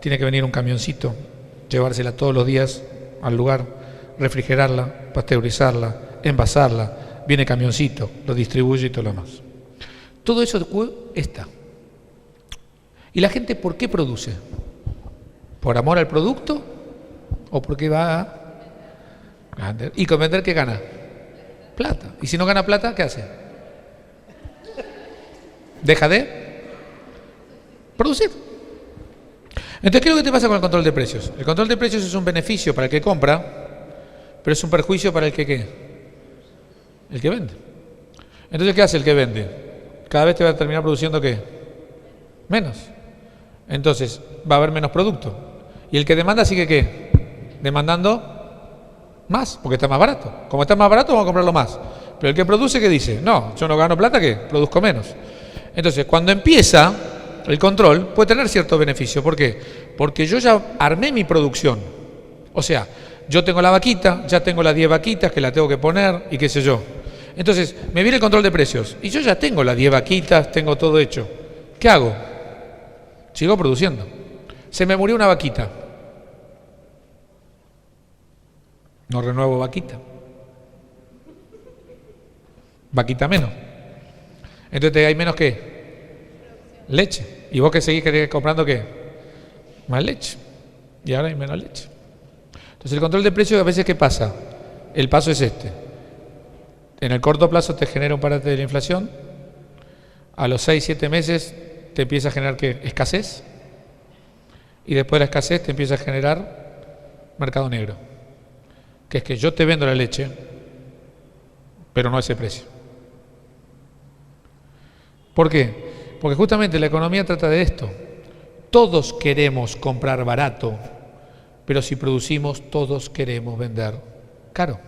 Tiene que venir un camioncito, llevársela todos los días al lugar, refrigerarla, pasteurizarla, envasarla, viene camioncito, lo distribuye y todo lo demás. Todo eso está. ¿Y la gente por qué produce? ¿Por amor al producto? ¿O porque va a vender? ¿Y con vender qué gana? Plata. ¿Y si no gana plata, qué hace? Deja de producir. Entonces, ¿qué es lo que te pasa con el control de precios? El control de precios es un beneficio para el que compra, pero es un perjuicio para el que ¿qué? El que vende. Entonces, ¿qué hace el que vende? Cada vez te va a terminar produciendo ¿qué? Menos. Entonces, va a haber menos producto. Y el que demanda sigue ¿qué? Demandando más, porque está más barato. Como está más barato, vamos a comprarlo más. Pero el que produce, ¿qué dice? No, yo no gano plata, ¿qué? Produzco menos. Entonces, cuando empieza el control, puede tener cierto beneficio. ¿Por qué? Porque yo ya armé mi producción. O sea, yo tengo la vaquita, ya tengo las 10 vaquitas que la tengo que poner y qué sé yo. Entonces, me viene el control de precios. Y yo ya tengo las 10 vaquitas, tengo todo hecho. ¿Qué hago? Sigo produciendo. Se me murió una vaquita. No renuevo vaquita. Vaquita menos. Entonces hay menos ¿qué? Leche. ¿Y vos que seguís comprando qué? Más leche. Y ahora hay menos leche. Entonces el control de precios a veces ¿qué pasa? El paso es este. En el corto plazo te genera un parate de la inflación. A los 6-7 meses te empieza a generar ¿qué? Escasez. Y después de la escasez te empieza a generar mercado negro. Que es que yo te vendo la leche, pero no a ese precio. ¿Por qué? Porque justamente la economía trata de esto. Todos queremos comprar barato, pero si producimos, todos queremos vender caro.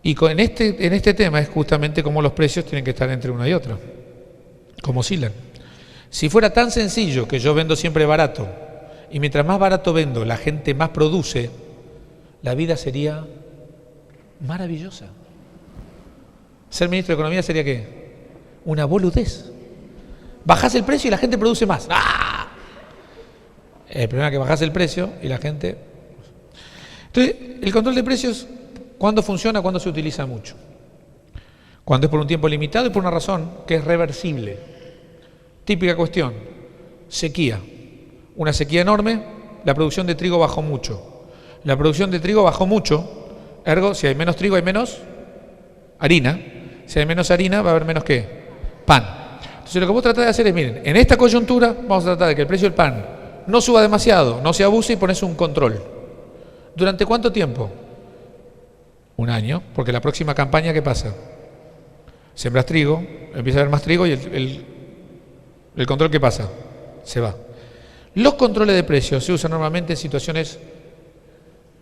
Y en este tema es justamente cómo los precios tienen que estar entre una y otra, como oscilan. Si fuera tan sencillo que yo vendo siempre barato, y mientras más barato vendo, la gente más produce, la vida sería maravillosa. Ser ministro de Economía sería ¿qué? Una boludez. Bajás el precio y la gente produce más. ¡Ah! El problema es que bajás el precio y la gente... Entonces, el control de precios, ¿cuándo funciona? ¿Cuándo se utiliza mucho? Cuando es por un tiempo limitado y por una razón que es reversible. Típica cuestión, sequía. Una sequía enorme, la producción de trigo bajó mucho. La producción de trigo bajó mucho, ergo, si hay menos trigo hay menos harina. Si hay menos harina va a haber menos ¿qué? Pan. Entonces lo que vos tratás de hacer es, miren, en esta coyuntura vamos a tratar de que el precio del pan no suba demasiado, no se abuse y pones un control. ¿Durante cuánto tiempo? Un año, porque la próxima campaña ¿qué pasa? Sembras trigo, empieza a haber más trigo y el control ¿qué pasa? Se va. Los controles de precios se usan normalmente en situaciones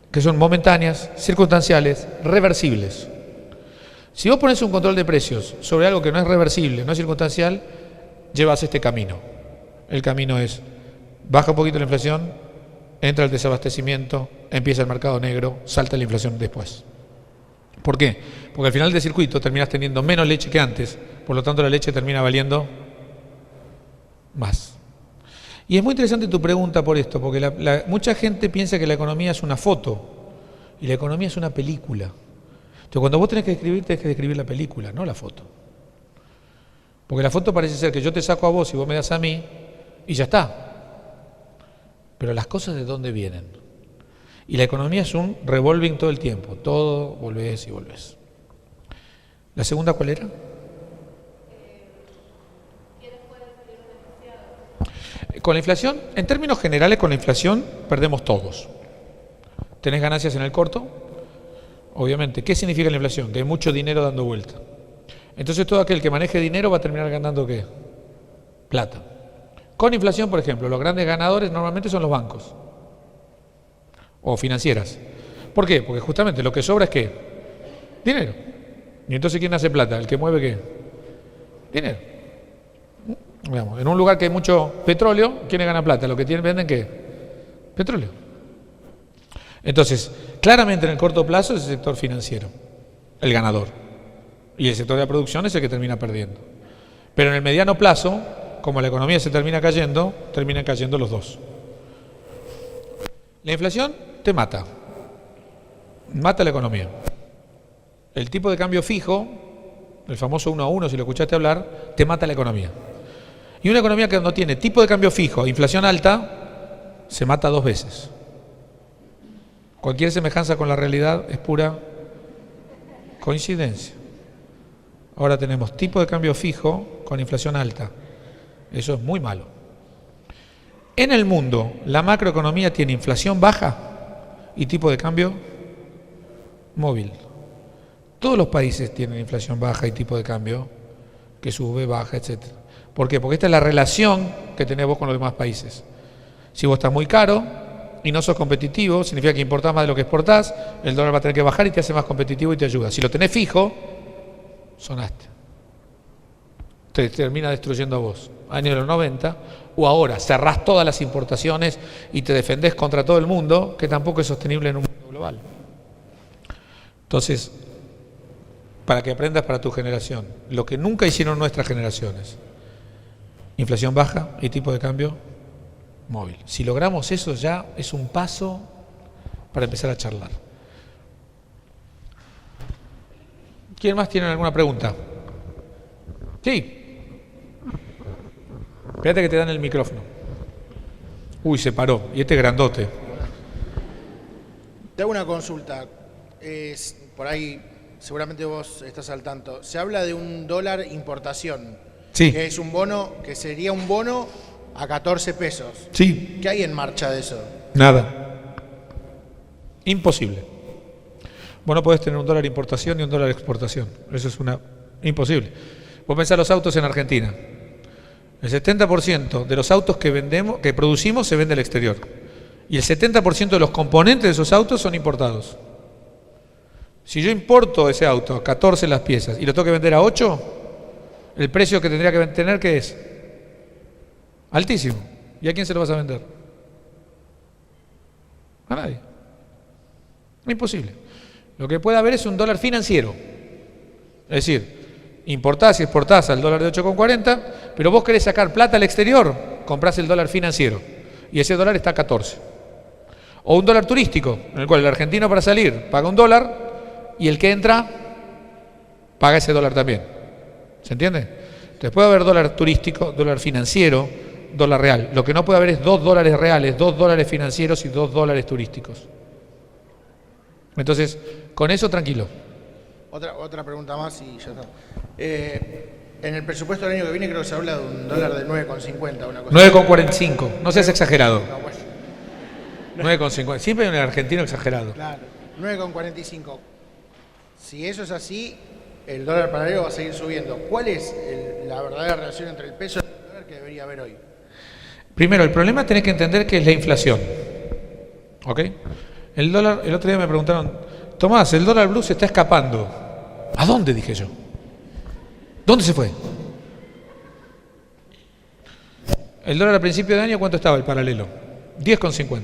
que son momentáneas, circunstanciales, reversibles. Si vos pones un control de precios sobre algo que no es reversible, no es circunstancial, llevas este camino. El camino es, baja un poquito la inflación, entra el desabastecimiento, empieza el mercado negro, salta la inflación después. ¿Por qué? Porque al final del circuito terminas teniendo menos leche que antes, por lo tanto la leche termina valiendo más. Y es muy interesante tu pregunta por esto, porque mucha gente piensa que la economía es una foto y la economía es una película. Entonces cuando vos tenés que describir la película, no la foto. Porque la foto parece ser que yo te saco a vos y vos me das a mí y ya está. Pero las cosas ¿de dónde vienen? Y la economía es un revolving todo el tiempo, todo volvés y volvés. ¿La segunda cuál era? Con la inflación, en términos generales, con la inflación perdemos todos. ¿Tenés ganancias en el corto? Obviamente. ¿Qué significa la inflación? Que hay mucho dinero dando vuelta. Entonces todo aquel que maneje dinero va a terminar ganando ¿qué? Plata. Con inflación, por ejemplo, los grandes ganadores normalmente son los bancos o financieras. ¿Por qué? Porque justamente lo que sobra es ¿qué? Dinero. Y entonces ¿quién hace plata? ¿El que mueve qué? Dinero. Digamos, en un lugar que hay mucho petróleo, ¿quiénes ganan plata? Los que venden ¿qué? Petróleo. Entonces, claramente en el corto plazo es el sector financiero, el ganador. Y el sector de la producción es el que termina perdiendo. Pero en el mediano plazo, como la economía se terminan cayendo los dos. La inflación te mata la economía. El tipo de cambio fijo, el famoso 1 a 1, si lo escuchaste hablar, te mata la economía. Y una economía que no tiene tipo de cambio fijo e inflación alta, se mata 2 veces. Cualquier semejanza con la realidad es pura coincidencia. Ahora tenemos tipo de cambio fijo con inflación alta. Eso es muy malo. En el mundo, la macroeconomía tiene inflación baja y tipo de cambio móvil. Todos los países tienen inflación baja y tipo de cambio que sube, baja, etc. ¿Por qué? Porque esta es la relación que tenés vos con los demás países. Si vos estás muy caro y no sos competitivo, significa que importás más de lo que exportás, el dólar va a tener que bajar y te hace más competitivo y te ayuda. Si lo tenés fijo, sonaste. Te termina destruyendo a vos. Años de los 90, o ahora cerrás todas las importaciones y te defendés contra todo el mundo, que tampoco es sostenible en un mundo global. Entonces, para que aprendas para tu generación, lo que nunca hicieron nuestras generaciones: inflación baja y tipo de cambio móvil. Si logramos eso ya es un paso para empezar a charlar. ¿Quién más tiene alguna pregunta? Sí. Espérate que te dan el micrófono. Uy, se paró. Y este grandote. Te hago una consulta. Por ahí, seguramente vos estás al tanto. Se habla de un dólar importación. Sí. Que es un bono, que sería un bono a 14 pesos. Sí. ¿Qué hay en marcha de eso? Nada. Imposible. Vos no podés tener un dólar importación ni un dólar exportación. Eso es imposible. Vos pensás los autos en Argentina. El 70% de los autos que producimos se vende al exterior. Y el 70% de los componentes de esos autos son importados. Si yo importo ese auto a 14 las piezas y lo tengo que vender a 8, el precio que tendría que tener, ¿qué es? Altísimo. ¿Y a quién se lo vas a vender? A nadie. Imposible. Lo que puede haber es un dólar financiero. Es decir, importás y exportás al dólar de 8,40, pero vos querés sacar plata al exterior, comprás el dólar financiero. Y ese dólar está a 14. O un dólar turístico, en el cual el argentino para salir paga un dólar y el que entra paga ese dólar también. ¿Se entiende? Entonces puede haber dólar turístico, dólar financiero, dólar real. Lo que no puede haber es 2 dólares reales, 2 dólares financieros y 2 dólares turísticos. Entonces, con eso tranquilo. Otra pregunta más y ya está. En el presupuesto del año que viene creo que se habla de un dólar de 9,50, una cosa. 9,45. No seas exagerado. No, bueno. 9,50. Siempre hay un argentino exagerado. Claro, 9,45. Si eso es así, el dólar paralelo va a seguir subiendo. ¿Cuál es la verdadera relación entre el peso y el dólar que debería haber hoy? Primero, el problema tenés que entender que es la inflación. ¿Ok? El dólar, el otro día me preguntaron, Tomás, el dólar blue se está escapando. ¿A dónde? Dije yo. ¿Dónde se fue? El dólar a principio de año, ¿cuánto estaba el paralelo? 10,50.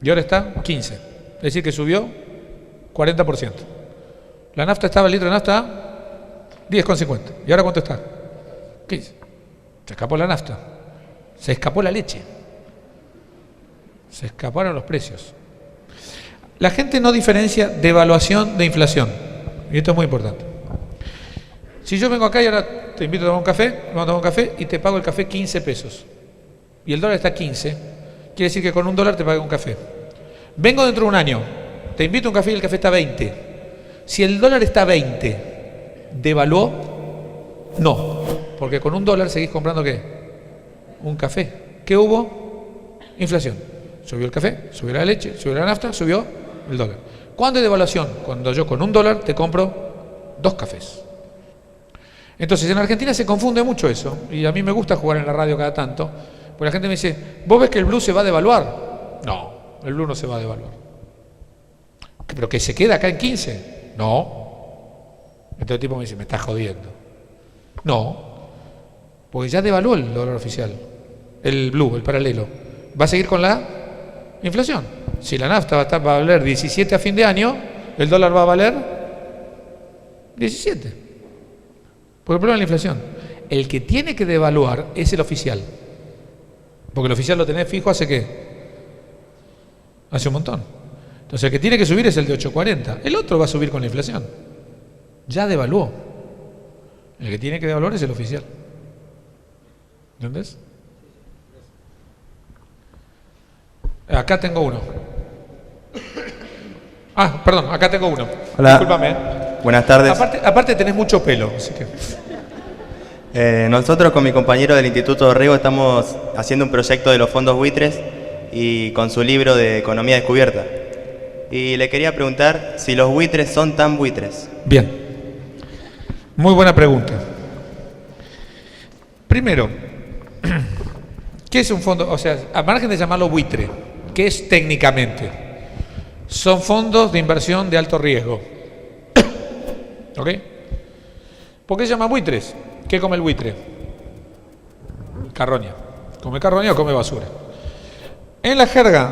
Y ahora está 15. Es decir, que subió 40%. La nafta estaba, el litro de nafta a 10,50. ¿Y ahora cuánto está? 15. Se escapó la nafta. Se escapó la leche. Se escaparon los precios. La gente no diferencia devaluación de inflación. Y esto es muy importante. Si yo vengo acá y ahora te invito a tomar un café, vamos a tomar un café y te pago el café 15 pesos. Y el dólar está a 15, quiere decir que con un dólar te pago un café. Vengo dentro de un año, te invito a un café y el café está a 20. Si el dólar está a 20, ¿devaluó? No, porque con un dólar seguís comprando ¿qué? Un café. ¿Qué hubo? Inflación. Subió el café, subió la leche, subió la nafta, subió el dólar. ¿Cuándo hay devaluación? Cuando yo con un dólar te compro 2 cafés. Entonces en Argentina se confunde mucho eso, y a mí me gusta jugar en la radio cada tanto, porque la gente me dice, ¿vos ves que el blue se va a devaluar? No, el blue no se va a devaluar. ¿Pero que se queda acá en 15? No. Entonces el tipo me dice, me estás jodiendo. No, porque ya devaluó el dólar oficial, el blue, el paralelo. Va a seguir con la inflación. Si la nafta va a valer 17 a fin de año, el dólar va a valer 17. Porque el problema es la inflación. El que tiene que devaluar es el oficial. Porque el oficial lo tenés fijo hace ¿qué? Hace un montón. Entonces el que tiene que subir es el de 8,40. El otro va a subir con la inflación. Ya devaluó. El que tiene que devaluar es el oficial. ¿Entendés? Acá tengo uno. Ah, perdón, acá tengo uno. Hola. Discúlpame. Buenas tardes. Aparte tenés mucho pelo, así que... Nosotros con mi compañero del Instituto Dorrego estamos haciendo un proyecto de los fondos buitres y con su libro de Economía Descubierta. Y le quería preguntar si los buitres son tan buitres. Bien. Muy buena pregunta. Primero, ¿qué es un fondo? O sea, a margen de llamarlo buitre, ¿qué es técnicamente? Son fondos de inversión de alto riesgo. ¿Ok? ¿Por qué se llaman buitres? ¿Qué come el buitre? Carroña. ¿Come carroña o come basura? En la jerga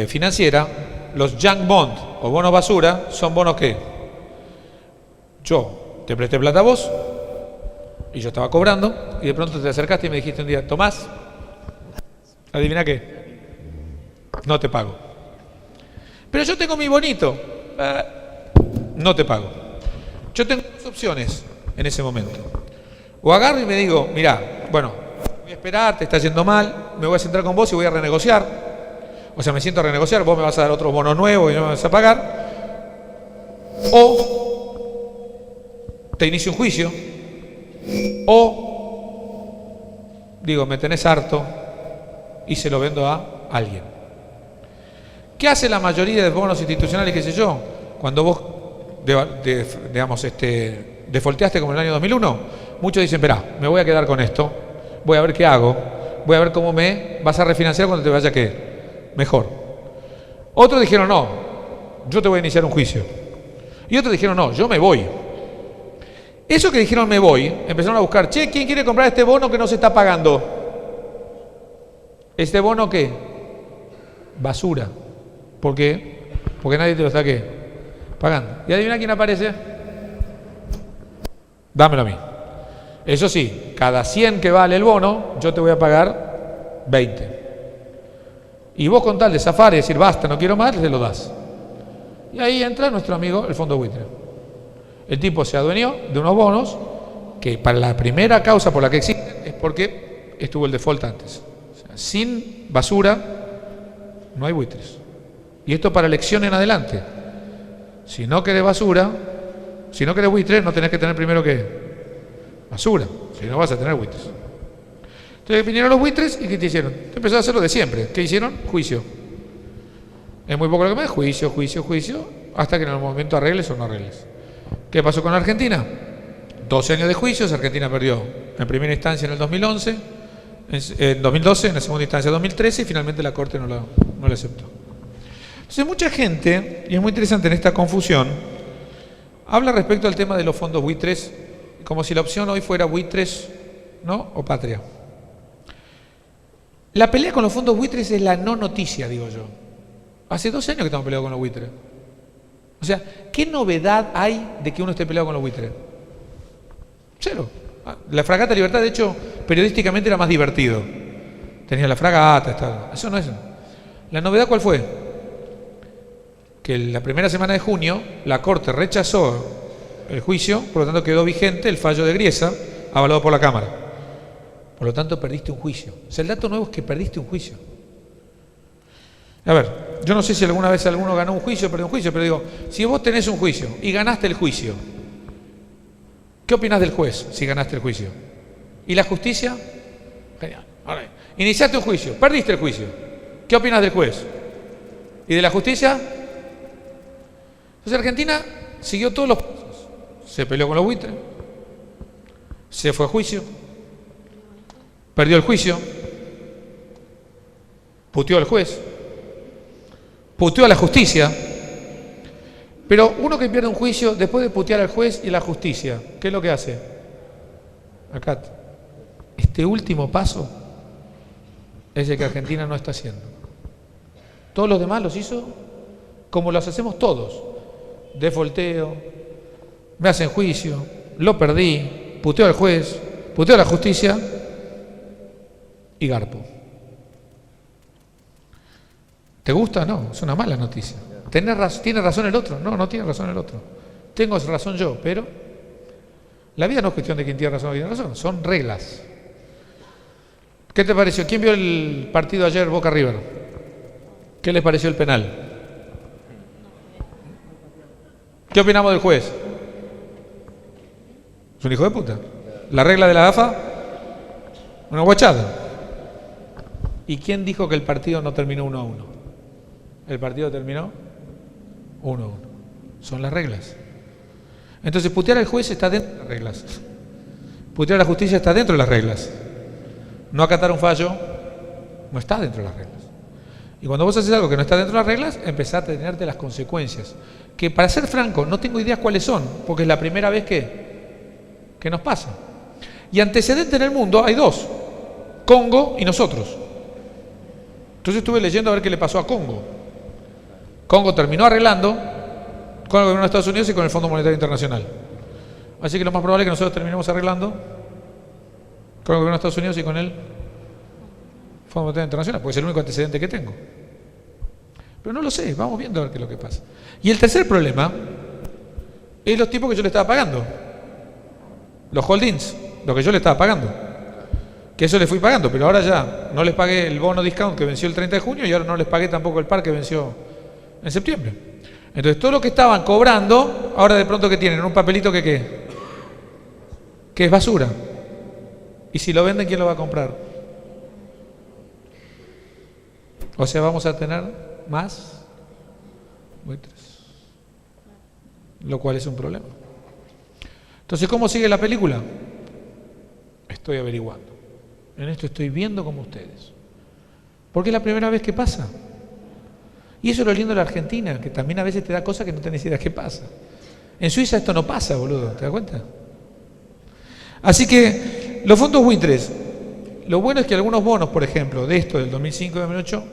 financiera, los junk bond o bonos basura son bonos que yo te presté plata a vos y yo estaba cobrando y de pronto te acercaste y me dijiste un día, Tomás, ¿Adivina qué? No te pago. Pero yo tengo mi bonito. No te pago. Yo tengo dos opciones en ese momento. O agarro y me digo, mirá, bueno, voy a esperar, te está yendo mal, me voy a sentar con vos y voy a renegociar. O sea, me siento a renegociar, vos me vas a dar otros bonos nuevos y no me vas a pagar. O te inicio un juicio. O digo, me tenés harto y se lo vendo a alguien. ¿Qué hace la mayoría de bonos institucionales, qué sé yo? Cuando vos, defolteaste como en el año 2001, muchos dicen, esperá, me voy a quedar con esto, voy a ver qué hago, voy a ver cómo me vas a refinanciar cuando te vaya ¿qué? Mejor. Otros dijeron, no, yo te voy a iniciar un juicio. Y otros dijeron, no, yo me voy. Esos que dijeron me voy, empezaron a buscar, che, ¿quién quiere comprar este bono que no se está pagando? ¿Este bono qué? Basura. ¿Por qué? Porque nadie te lo está ¿qué? Pagando. ¿Y adivina quién aparece? Dámelo a mí. Eso sí, cada 100 que vale el bono, yo te voy a pagar 20. Y vos con tal de zafar y decir, basta, no quiero más, te lo das. Y ahí entra nuestro amigo, el fondo buitre. El tipo se adueñó de unos bonos que para la primera causa por la que existen es porque estuvo el default antes. O sea, sin basura no hay buitres. Y esto para elección en adelante. Si no querés basura, si no querés buitres, no tenés que tener primero que basura. Si no vas a tener buitres. Entonces vinieron los buitres y ¿qué te hicieron? Te empezaron a hacer lo de siempre. ¿Qué hicieron? Juicio. Es muy poco lo que me da. Juicio, hasta que en el momento arregles o no arregles. ¿Qué pasó con Argentina? 12 años de juicios. Argentina perdió en primera instancia en el 2011, en 2012, en la segunda instancia en 2013 y finalmente la Corte no la aceptó. Entonces mucha gente, y es muy interesante en esta confusión, habla respecto al tema de los fondos buitres como si la opción hoy fuera buitres, ¿no? O patria. La pelea con los fondos buitres es la no noticia, digo yo. Hace 12 años que estamos peleados con los buitres. O sea, ¿qué novedad hay de que uno esté peleado con los buitres? Cero. La Fragata Libertad, de hecho, periodísticamente era más divertido. Tenía la fragata, eso no es. ¿La novedad cuál fue? Que la primera semana de junio la Corte rechazó el juicio, por lo tanto quedó vigente el fallo de Griesa, avalado por la Cámara. Por lo tanto, perdiste un juicio. O sea, el dato nuevo es que perdiste un juicio. A ver, yo no sé si alguna vez alguno ganó un juicio o perdió un juicio, pero digo, si vos tenés un juicio y ganaste el juicio, ¿qué opinás del juez si ganaste el juicio? ¿Y la justicia? Genial. Ahora, iniciaste un juicio, perdiste el juicio. ¿Qué opinás del juez? ¿Y de la justicia? Entonces Argentina siguió todos los pasos. Se peleó con los buitres, se fue a juicio, perdió el juicio, puteó al juez, puteó a la justicia. Pero uno que pierde un juicio, después de putear al juez y la justicia, ¿qué es lo que hace? Acá, este último paso es el que Argentina no está haciendo. Todos los demás los hizo como los hacemos todos. Defolteo, me hacen juicio, lo perdí, puteo al juez, puteo a la justicia y garpo. ¿Te gusta? No, es una mala noticia. ¿Tiene razón el otro? No, no tiene razón el otro. Tengo razón yo, pero la vida no es cuestión de quién tiene razón o quién tiene razón, son reglas. ¿Qué te pareció? ¿Quién vio el partido ayer Boca River? ¿Qué les pareció el penal? ¿Qué opinamos del juez? Es un hijo de puta. La regla de la AFA, una guachada. ¿Y quién dijo que el partido no terminó 1-1? El partido terminó 1-1. Son las reglas. Entonces putear al juez está dentro de las reglas. Putear a la justicia está dentro de las reglas. No acatar un fallo no está dentro de las reglas. Y cuando vos haces algo que no está dentro de las reglas, empezás a tenerte las consecuencias. Que para ser franco, no tengo ideas cuáles son, porque es la primera vez que nos pasa. Y antecedente en el mundo hay dos: Congo y nosotros. Entonces estuve leyendo a ver qué le pasó a Congo. Congo terminó arreglando con el gobierno de Estados Unidos y con el Fondo Monetario Internacional. Así que lo más probable es que nosotros terminemos arreglando con el gobierno de Estados Unidos y con el Fondo Monetario Internacional, porque es el único antecedente que tengo. Pero no lo sé, vamos viendo a ver qué es lo que pasa. Y el tercer problema es los tipos que yo le estaba pagando. Los holdings, lo que yo le estaba pagando. Que eso le fui pagando, pero ahora ya no les pagué el bono discount que venció el 30 de junio y ahora no les pagué tampoco el par que venció en septiembre. Entonces todo lo que estaban cobrando, ahora de pronto que tienen un papelito que ¿qué? Que es basura. Y si lo venden, ¿quién lo va a comprar? O sea, vamos a tener más buitres. Lo cual es un problema. Entonces, ¿cómo sigue la película? Estoy averiguando. En esto estoy viendo como ustedes. Porque es la primera vez que pasa. Y eso es lo lindo de la Argentina, que también a veces te da cosas que no tenés idea qué pasa. En Suiza esto no pasa, boludo, ¿te das cuenta? Así que los fondos buitres, lo bueno es que algunos bonos, por ejemplo, de esto del 2005 y 2008,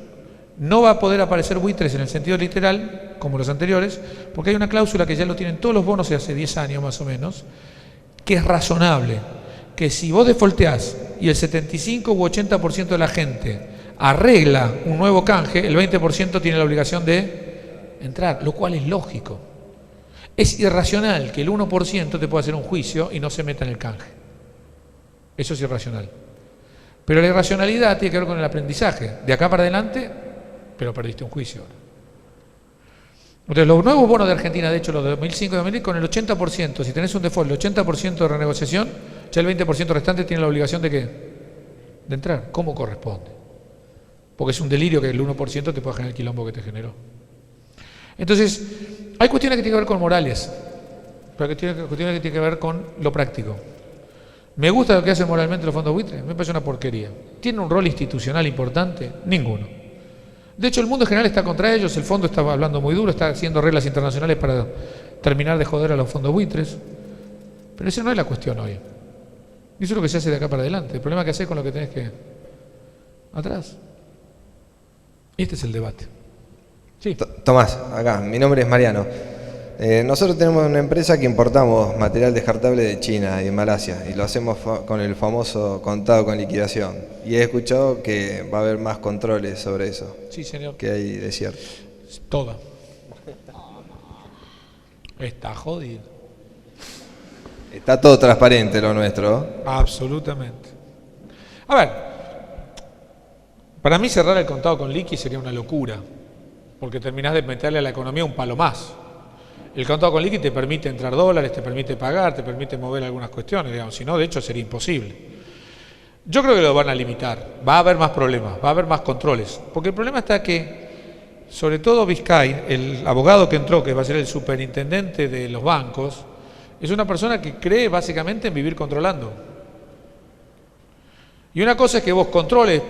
no va a poder aparecer buitres en el sentido literal, como los anteriores, porque hay una cláusula que ya lo tienen todos los bonos de hace 10 años más o menos, que es razonable, que si vos defaulteás y el 75 u 80% de la gente arregla un nuevo canje, el 20% tiene la obligación de entrar, lo cual es lógico. Es irracional que el 1% te pueda hacer un juicio y no se meta en el canje. Eso es irracional. Pero la irracionalidad tiene que ver con el aprendizaje. De acá para adelante, pero perdiste un juicio ahora. Entonces, los nuevos bonos de Argentina, de hecho, los de 2005 y 2010, con el 80%, si tenés un default, el 80% de renegociación, ya el 20% restante tiene la obligación de ¿qué? De entrar. ¿Cómo corresponde? Porque es un delirio que el 1% te pueda generar el quilombo que te generó. Entonces, hay cuestiones que tienen que ver con morales, pero cuestiones que tienen que ver con lo práctico. ¿Me gusta lo que hacen moralmente los fondos buitres? Me parece una porquería. ¿Tiene un rol institucional importante? Ninguno. De hecho, el mundo en general está contra ellos, el fondo está hablando muy duro, está haciendo reglas internacionales para terminar de joder a los fondos buitres. Pero esa no es la cuestión hoy. Eso es lo que se hace de acá para adelante. El problema es que hacer con lo que tenés que atrás. Este es el debate. Sí. Tomás, acá, mi nombre es Mariano. Nosotros tenemos una empresa que importamos material descartable de China y de Malasia y lo hacemos con el famoso contado con liquidación. Y he escuchado que va a haber más controles sobre eso. Sí, señor. Que hay de cierto. Toda. Está jodido. Está todo transparente lo nuestro. Absolutamente. A ver, para mí cerrar el contado con liqui sería una locura, porque terminás de meterle a la economía un palo más. El contado con liqui te permite entrar dólares, te permite pagar, te permite mover algunas cuestiones, digamos. Si no, de hecho, sería imposible. Yo creo que lo van a limitar. Va a haber más problemas, va a haber más controles. Porque el problema está que, sobre todo Vizcay, el abogado que entró, que va a ser el superintendente de los bancos, es una persona que cree básicamente en vivir controlando. Y una cosa es que vos controles,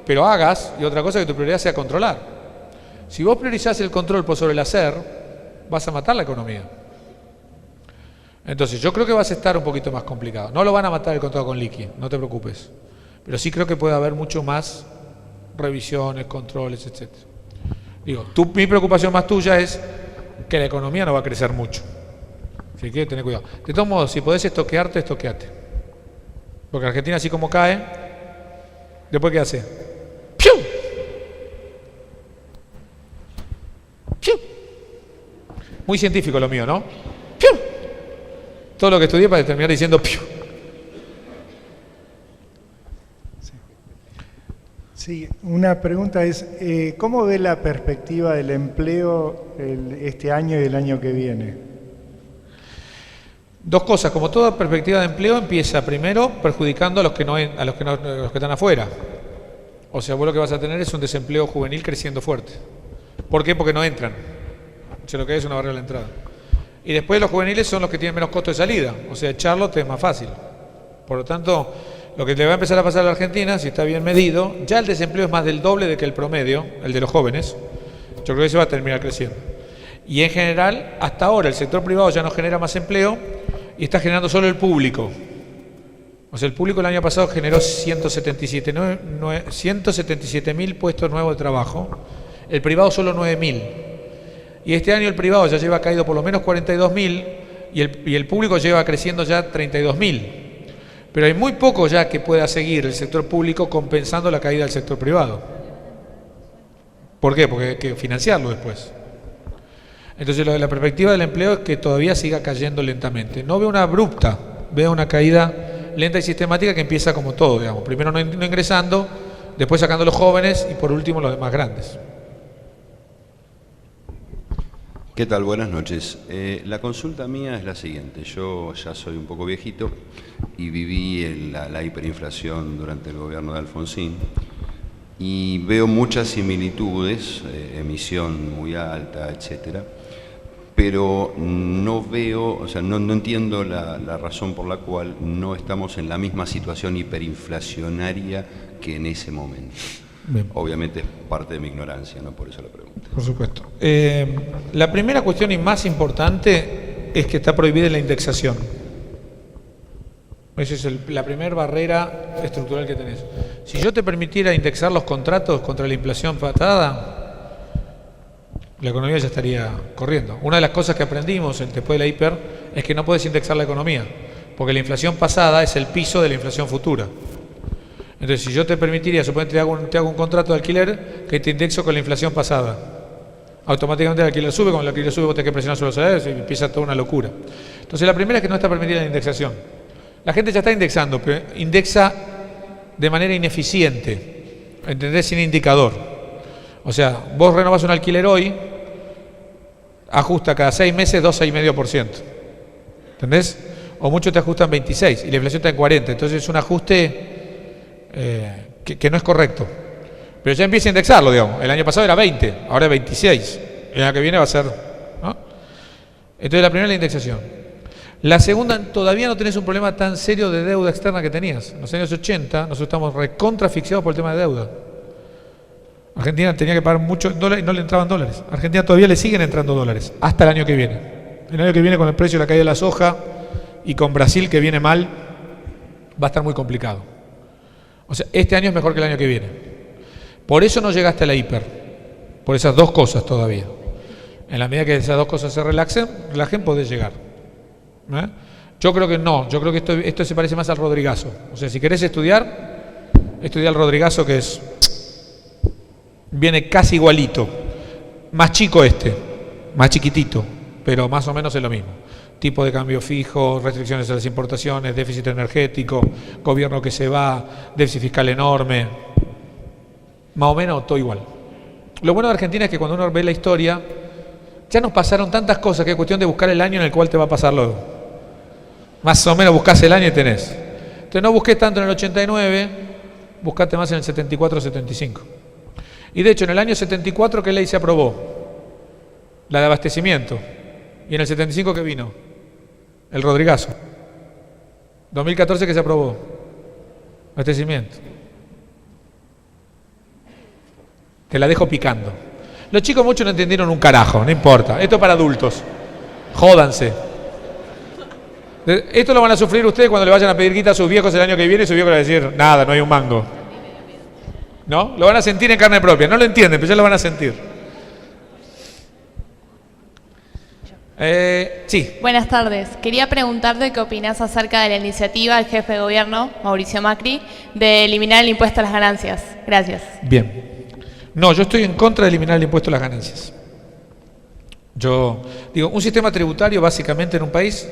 pero hagas, y otra cosa es que tu prioridad sea controlar. Si vos priorizás el control por sobre el hacer, vas a matar la economía. Entonces yo creo que vas a estar un poquito más complicado. No lo van a matar el contado con liqui, no te preocupes. Pero sí creo que puede haber mucho más revisiones, controles, etc. Digo, mi preocupación más tuya es que la economía no va a crecer mucho. Así que tener cuidado. De todos modos, si podés estoquearte, estoqueate. Porque Argentina así como cae, después ¿qué hace? ¡Piu! ¡Piu! Muy científico lo mío, ¿no? ¡Piu! Todo lo que estudié para terminar diciendo ¡piu! Sí, una pregunta es, ¿cómo ve la perspectiva del empleo este año y el año que viene? Dos cosas, como toda perspectiva de empleo empieza primero perjudicando a los que están afuera. O sea, vos lo que vas a tener es un desempleo juvenil creciendo fuerte. ¿Por qué? Porque no entran. O sea, lo que hay es una barrera a la entrada. Y después los juveniles son los que tienen menos costo de salida. O sea, echarlos es más fácil. Por lo tanto, lo que le va a empezar a pasar a la Argentina, si está bien medido, ya el desempleo es más del doble de que el promedio, el de los jóvenes. Yo creo que eso va a terminar creciendo. Y en general, hasta ahora el sector privado ya no genera más empleo y está generando solo el público. O sea, el público el año pasado generó 177.000 puestos nuevos de trabajo, el privado solo 9.000. Y este año el privado ya lleva caído por lo menos 42.000 y el público lleva creciendo ya 32.000. Pero hay muy poco ya que pueda seguir el sector público compensando la caída del sector privado. ¿Por qué? Porque hay que financiarlo después. Entonces la perspectiva del empleo es que todavía siga cayendo lentamente. No veo una abrupta, veo una caída lenta y sistemática que empieza como todo, digamos. Primero no ingresando, después sacando a los jóvenes y por último los demás grandes. ¿Qué tal? Buenas noches. La consulta mía es la siguiente. Yo ya soy un poco viejito y viví la hiperinflación durante el gobierno de Alfonsín y veo muchas similitudes, emisión muy alta, etcétera, pero no veo, o sea, no entiendo la razón por la cual no estamos en la misma situación hiperinflacionaria que en ese momento. Bien. Obviamente es parte de mi ignorancia, ¿no? Por eso la pregunta. Por supuesto. La primera cuestión y más importante es que está prohibida la indexación. Esa es la primera barrera estructural que tenés. Si yo te permitiera indexar los contratos contra la inflación patada, la economía ya estaría corriendo. Una de las cosas que aprendimos después de la hiper es que no puedes indexar la economía, porque la inflación pasada es el piso de la inflación futura. Entonces, si yo te permitiría, suponete te hago un contrato de alquiler que te indexo con la inflación pasada, automáticamente el alquiler sube, cuando el alquiler sube vos tenés que presionar sobre los salarios y empieza toda una locura. Entonces, la primera es que no está permitida la indexación. La gente ya está indexando, pero indexa de manera ineficiente, ¿entendés? Sin indicador. O sea, vos renovás un alquiler hoy, ajusta cada 6 meses 2,5%. ¿Entendés? O mucho te ajustan 26 y la inflación está en 40. Entonces es un ajuste que no es correcto. Pero ya empieza a indexarlo, digamos. El año pasado era 20, ahora es 26. El año que viene va a ser, ¿no? Entonces la primera es la indexación. La segunda, todavía no tenés un problema tan serio de deuda externa que tenías. En los años 80 nosotros estamos recontraasfixiados por el tema de deuda. Argentina tenía que pagar mucho dólares y no le entraban dólares. A Argentina todavía le siguen entrando dólares, hasta el año que viene. El año que viene, con el precio de la caída de la soja y con Brasil que viene mal, va a estar muy complicado. O sea, este año es mejor que el año que viene. Por eso no llegaste a la hiper. Por esas dos cosas todavía. En la medida que esas dos cosas se relajen podés llegar. Yo creo que no. Yo creo que esto se parece más al Rodrigazo. O sea, si querés estudiar, estudia el Rodrigazo, que viene casi igualito. Más chico más chiquitito, pero más o menos es lo mismo. Tipo de cambio fijo, restricciones a las importaciones, déficit energético, gobierno que se va, déficit fiscal enorme. Más o menos todo igual. Lo bueno de Argentina es que cuando uno ve la historia, ya nos pasaron tantas cosas que es cuestión de buscar el año en el cual te va a pasar luego. Más o menos buscás el año y tenés. Entonces no busqué tanto en el 89, buscate más en el 74-75. Y de hecho en el año 74, ¿qué ley se aprobó? La de abastecimiento. ¿Y en el 75 qué vino? El Rodrigazo. 2014 que se aprobó. Abastecimiento. Te la dejo picando. Los chicos muchos no entendieron un carajo, no importa. Esto es para adultos. Jódanse. Esto lo van a sufrir ustedes cuando le vayan a pedir guita a sus viejos el año que viene y sus viejos le van a decir, nada, no hay un mango. ¿No? Lo van a sentir en carne propia. No lo entienden, pero ya lo van a sentir. Sí. Buenas tardes. Quería preguntarte qué opinás acerca de la iniciativa del jefe de gobierno, Mauricio Macri, de eliminar el impuesto a las ganancias. Gracias. Bien. No, yo estoy en contra de eliminar el impuesto a las ganancias. Yo digo, un sistema tributario básicamente en un país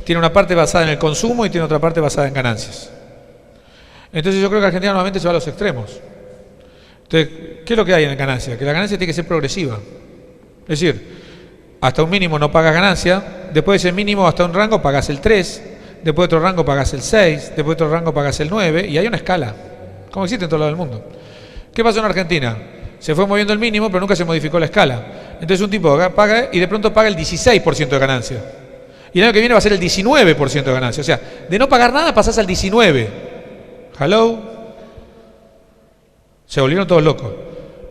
tiene una parte basada en el consumo y tiene otra parte basada en ganancias. Entonces yo creo que Argentina normalmente se va a los extremos. Entonces, ¿qué es lo que hay en ganancia? Que la ganancia tiene que ser progresiva. Es decir, hasta un mínimo no pagas ganancia, después de ese mínimo hasta un rango pagas el 3, después de otro rango pagas el 6, después de otro rango pagas el 9, y hay una escala, como existe en todo lado del mundo. ¿Qué pasó en Argentina? Se fue moviendo el mínimo, pero nunca se modificó la escala. Entonces un tipo paga y de pronto paga el 16% de ganancia. Y el año que viene va a ser el 19% de ganancia. O sea, de no pagar nada pasás al 19%. Hello. Se volvieron todos locos.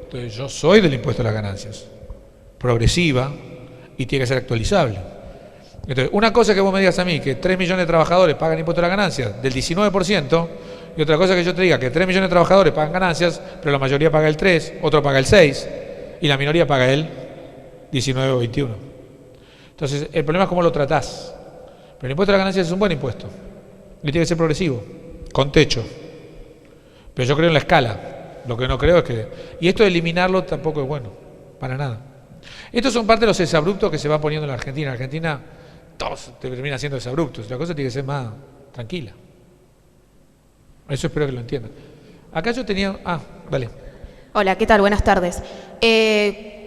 Entonces yo soy del impuesto a las ganancias. Progresiva y tiene que ser actualizable. Entonces, una cosa es que vos me digas a mí que 3 millones de trabajadores pagan impuesto a las ganancias del 19%, y otra cosa es que yo te diga que 3 millones de trabajadores pagan ganancias, pero la mayoría paga el 3, otro paga el 6, y la minoría paga el 19 o 21. Entonces, el problema es cómo lo tratás. Pero el impuesto a las ganancias es un buen impuesto. Y tiene que ser progresivo, con techo. Pero yo creo en la escala. Lo que no creo es que... Y esto de eliminarlo tampoco es bueno, para nada. Estos son parte de los exabruptos que se va poniendo en la Argentina. En Argentina todos terminan siendo exabruptos. La cosa tiene que ser más tranquila. Eso espero que lo entiendan. Acá yo tenía... Dale. Hola, ¿qué tal? Buenas tardes.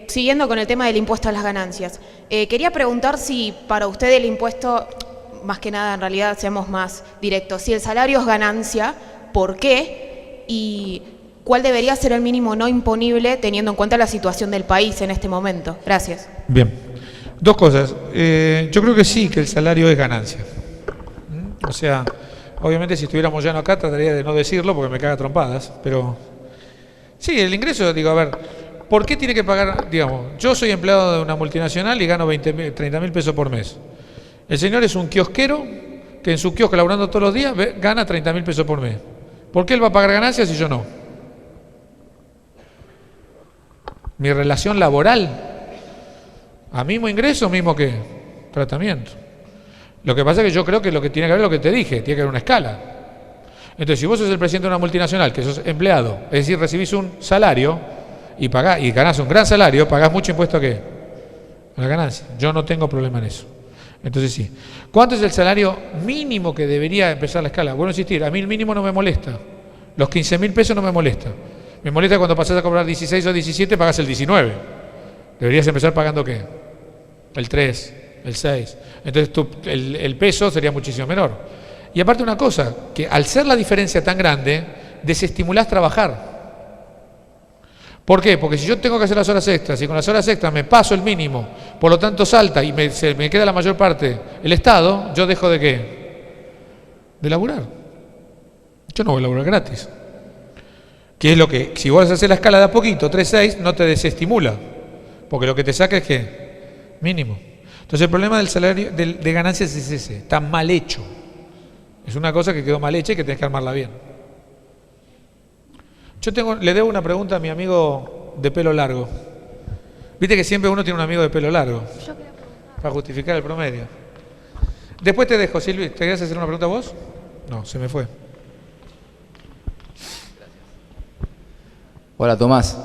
Siguiendo con el tema del impuesto a las ganancias, quería preguntar si para usted el impuesto, más que nada en realidad seamos más directos, si el salario es ganancia, ¿por qué? Y ¿cuál debería ser el mínimo no imponible teniendo en cuenta la situación del país en este momento? Gracias. Bien. Dos cosas. Yo creo que sí, que el salario es ganancia. O sea, obviamente si estuviéramos ya acá trataría de no decirlo porque me caga trompadas, pero sí, el ingreso, digo, a ver, ¿por qué tiene que pagar? Digamos, yo soy empleado de una multinacional y gano 30.000 pesos por mes. El señor es un kiosquero que en su kiosco laburando todos los días gana 30.000 pesos por mes. ¿Por qué él va a pagar ganancias y yo no? Mi relación laboral, a mismo ingreso, mismo que tratamiento. Lo que pasa es que yo creo que lo que tiene que haber es lo que te dije, tiene que haber una escala. Entonces, si vos sos el presidente de una multinacional, que sos empleado, es decir, recibís un salario y ganás un gran salario, pagás mucho impuesto a ¿qué? A la ganancia. Yo no tengo problema en eso. Entonces sí. ¿Cuánto es el salario mínimo que debería empezar la escala? Bueno, insistir, a mí el mínimo no me molesta. Los 15.000 pesos no me molesta. Me molesta cuando pasás a cobrar 16 o 17, pagás el 19. Deberías empezar pagando ¿qué? El 3, el 6. Entonces el peso sería muchísimo menor. Y aparte una cosa, que al ser la diferencia tan grande, desestimulás trabajar. ¿Por qué? Porque si yo tengo que hacer las horas extras y con las horas extras me paso el mínimo, por lo tanto salta y me queda la mayor parte el Estado, yo dejo de ¿qué? De laburar. Yo no voy a laburar gratis. Que es lo que, si vos haces la escala de a poquito, 3-6, no te desestimula. Porque lo que te saca es ¿qué? Mínimo. Entonces el problema del salario de ganancias es ese, está mal hecho. Es una cosa que quedó mal hecha y que tenés que armarla bien. Yo le debo una pregunta a mi amigo de pelo largo. Viste que siempre uno tiene un amigo de pelo largo. Para justificar el promedio. Después te dejo, Silvi. ¿Te querías hacer una pregunta vos? No, se me fue. Hola Tomás.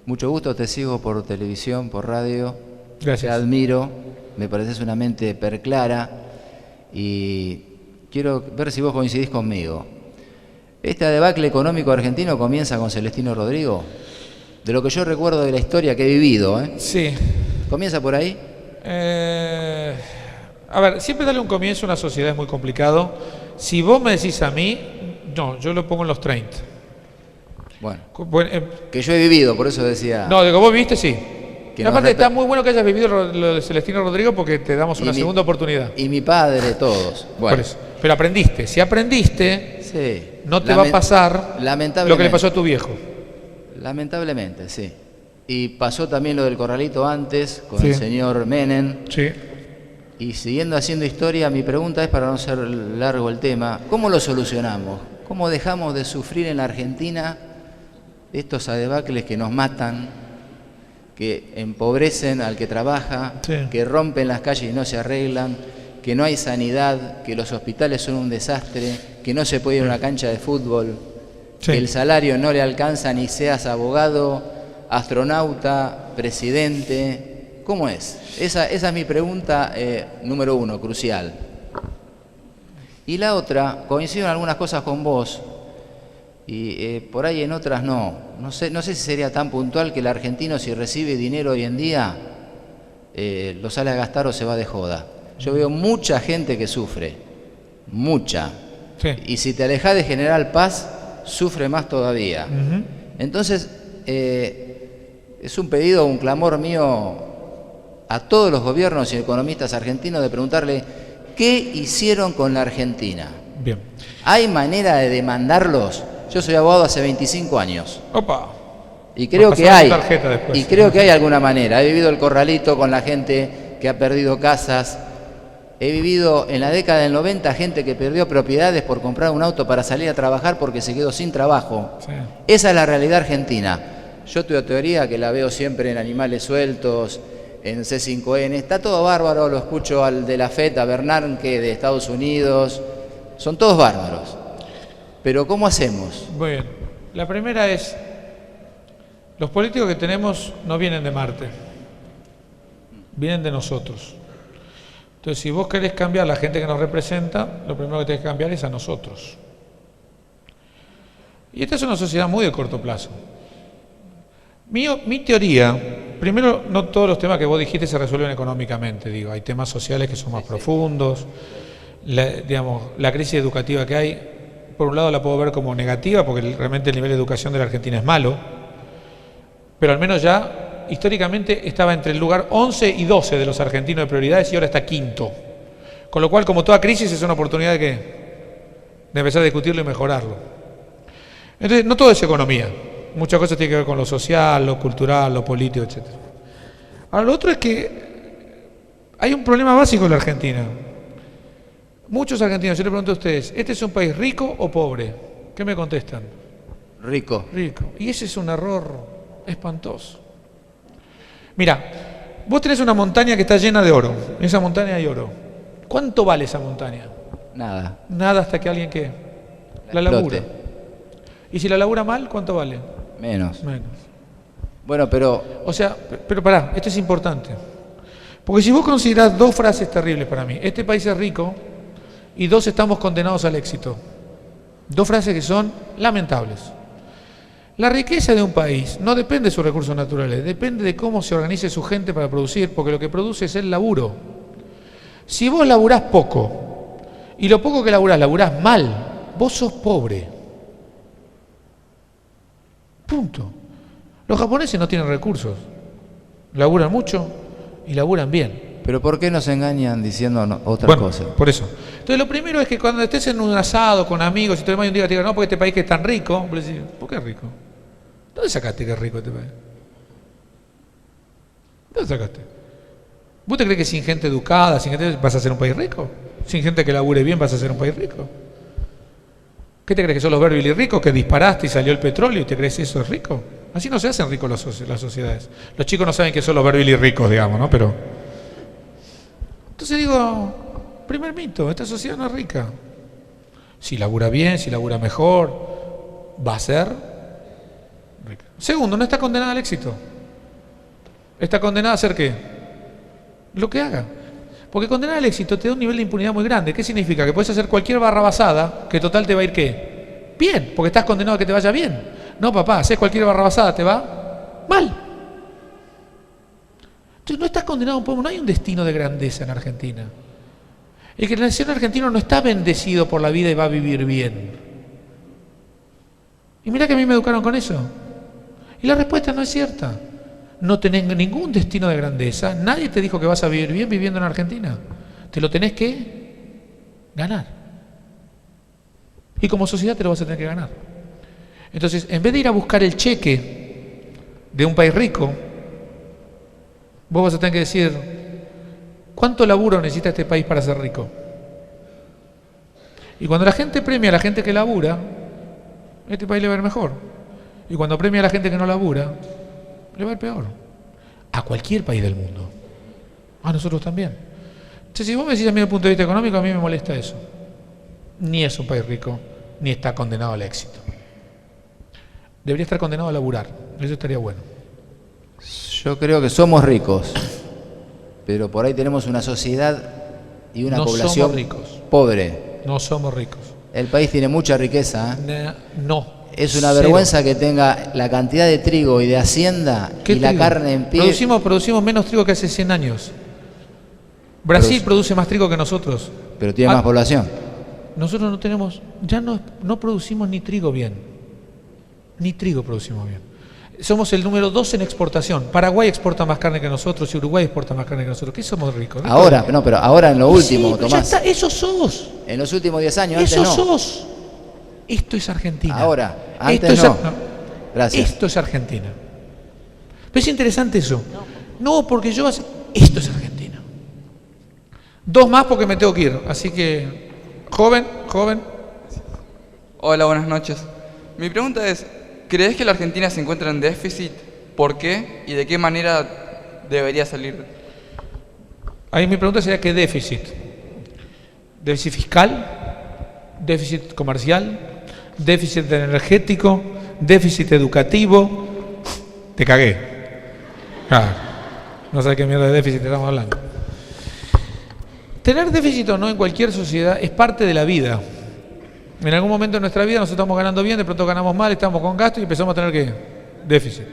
Mucho gusto, te sigo por televisión, por radio. Gracias. Te admiro, me pareces una mente perclara y quiero ver si vos coincidís conmigo. ¿Este debacle económico argentino comienza con Celestino Rodrigo? De lo que yo recuerdo de la historia que he vivido, ¿eh? Sí. ¿Comienza por ahí? A ver, siempre darle un comienzo a una sociedad es muy complicado. Si vos me decís a mí, no, yo lo pongo en los 30. Bueno, que yo he vivido, por eso decía... No, digo, vos viviste, sí. Que aparte está muy bueno que hayas vivido lo de Celestino Rodrigo porque te damos una segunda oportunidad. Y mi padre, todos. Bueno. Por eso. Pero aprendiste. Si aprendiste, sí. No te va a pasar lo que le pasó a tu viejo. Lamentablemente, sí. Y pasó también lo del corralito antes, con el señor Menem. Sí. Y siguiendo haciendo historia, mi pregunta es, para no ser largo el tema, ¿cómo lo solucionamos? ¿Cómo dejamos de sufrir en la Argentina estos adebacles que nos matan, que empobrecen al que trabaja, que rompen las calles y no se arreglan, que no hay sanidad, que los hospitales son un desastre, que no se puede ir a una cancha de fútbol, que el salario no le alcanza ni seas abogado, astronauta, presidente? ¿Cómo es? Esa es mi pregunta número uno, crucial. Y la otra, coincido en algunas cosas con vos, y por ahí en otras no. No sé si sería tan puntual que el argentino, si recibe dinero hoy en día, lo sale a gastar o se va de joda. Yo veo mucha gente que sufre, mucha. Sí. Y si te alejas de General Paz, sufre más todavía. Entonces, es un pedido, un clamor mío a todos los gobiernos y economistas argentinos de preguntarle ¿qué hicieron con la Argentina? Bien. ¿Hay manera de demandarlos? Yo soy abogado hace 25 años. Opa. Y creo que hay. Y creo que hay alguna manera. He vivido el corralito con la gente que ha perdido casas. He vivido en la década del 90 gente que perdió propiedades por comprar un auto para salir a trabajar porque se quedó sin trabajo. Sí. Esa es la realidad argentina. Yo tengo teoría que la veo siempre en animales sueltos, en C5N. Está todo bárbaro, lo escucho al de la FED, a Bernanke de Estados Unidos. Son todos bárbaros. Pero ¿cómo hacemos? Bueno, la primera es, los políticos que tenemos no vienen de Marte, vienen de nosotros. Entonces, si vos querés cambiar a la gente que nos representa, lo primero que tenés que cambiar es a nosotros. Y esta es una sociedad muy de corto plazo. Mi teoría, primero, no todos los temas que vos dijiste se resuelven económicamente, digo, hay temas sociales que son más profundos, la crisis educativa que hay, por un lado la puedo ver como negativa, porque realmente el nivel de educación de la Argentina es malo, pero al menos ya históricamente estaba entre el lugar 11 y 12 de los argentinos de prioridades y ahora está quinto. Con lo cual, como toda crisis, es una oportunidad de empezar a discutirlo y mejorarlo. Entonces, no todo es economía. Muchas cosas tienen que ver con lo social, lo cultural, lo político, etc. Ahora, lo otro es que hay un problema básico en la Argentina. Muchos argentinos, yo les pregunto a ustedes, ¿este es un país rico o pobre? ¿Qué me contestan? Rico. Rico. Y ese es un error espantoso. Mira, vos tenés una montaña que está llena de oro. En esa montaña hay oro. ¿Cuánto vale esa montaña? Nada. Nada hasta que alguien ¿qué? La labura. ¿Y si la labura mal, cuánto vale? Menos. Menos. Bueno, pero... O sea, pero pará, esto es importante. Porque si vos considerás dos frases terribles para mí, este país es rico y dos estamos condenados al éxito. Dos frases que son lamentables. La riqueza de un país no depende de sus recursos naturales, depende de cómo se organice su gente para producir, porque lo que produce es el laburo. Si vos laburás poco, y lo poco que laburás mal, vos sos pobre. Punto. Los japoneses no tienen recursos, laburan mucho y laburan bien. ¿Pero por qué nos engañan diciendo otras cosas? Por eso. Entonces, lo primero es que cuando estés en un asado con amigos y todo el mundo te diga, no, porque este país que es tan rico, vos decís, ¿por qué es rico? ¿Dónde sacaste que es rico este país? ¿Dónde sacaste? ¿Vos te crees que sin gente educada, sin gente vas a ser un país rico? ¿Sin gente que labure bien vas a ser un país rico? ¿Qué te crees que son los Beverly ricos que disparaste y salió el petróleo y te crees que eso es rico? Así no se hacen ricos las sociedades. Los chicos no saben que son los Beverly ricos, digamos, ¿no? Pero... Entonces digo, primer mito, esta sociedad no es rica. Si labura bien, si labura mejor, va a ser rica. Segundo, no está condenada al éxito. Está condenada a hacer ¿qué? Lo que haga. Porque condenar al éxito te da un nivel de impunidad muy grande. ¿Qué significa? Que puedes hacer cualquier barrabasada que total te va a ir ¿qué? Bien, porque estás condenado a que te vaya bien. No, papá, haces cualquier barrabasada, te va mal. Entonces no estás condenado a un pueblo, no hay un destino de grandeza en Argentina. El que nació en Argentina no está bendecido por la vida y va a vivir bien. Y mira que a mí me educaron con eso. Y la respuesta no es cierta. No tenés ningún destino de grandeza. Nadie te dijo que vas a vivir bien viviendo en Argentina. Te lo tenés que ganar. Y como sociedad te lo vas a tener que ganar. Entonces, en vez de ir a buscar el cheque de un país rico, vos vas a tener que decir, ¿cuánto laburo necesita este país para ser rico? Y cuando la gente premia a la gente que labura, este país le va a ir mejor. Y cuando premia a la gente que no labura, le va a ir peor. A cualquier país del mundo. A nosotros también. Entonces, si vos me decís a mí desde el punto de vista económico, a mí me molesta eso. Ni es un país rico, ni está condenado al éxito. Debería estar condenado a laburar. Eso estaría bueno. Yo creo que somos ricos, pero por ahí tenemos una sociedad y una población pobre. No somos ricos. El país tiene mucha riqueza. No. Es una vergüenza que tenga la cantidad de trigo y de hacienda y la carne en pie. Producimos menos trigo que hace 100 años. Brasil produce más trigo que nosotros. Pero tiene más población. Nosotros no tenemos, ya no producimos ni trigo bien. Ni trigo producimos bien. Somos el número 2 en exportación. Paraguay exporta más carne que nosotros y Uruguay exporta más carne que nosotros. ¿Qué somos ricos? Ahora, no, pero ahora en lo último, sí, Tomás. Ya está, eso sos. En los últimos 10 años, eso antes no. Sos. Esto es Argentina. Ahora, antes no. Gracias. Esto es Argentina. Pero es interesante eso. No, porque yo... Esto es Argentina. 2 más porque me tengo que ir. Así que... Joven. Hola, buenas noches. Mi pregunta es, ¿crees que la Argentina se encuentra en déficit? ¿Por qué? ¿Y de qué manera debería salir? Ahí mi pregunta sería: ¿qué déficit? ¿Déficit fiscal? ¿Déficit comercial? ¿Déficit energético? ¿Déficit educativo? Te cagué. No sé qué mierda de déficit estamos hablando. Tener déficit o no en cualquier sociedad es parte de la vida. En algún momento de nuestra vida nosotros estamos ganando bien, de pronto ganamos mal, estamos con gasto y empezamos a tener ¿qué? Déficit.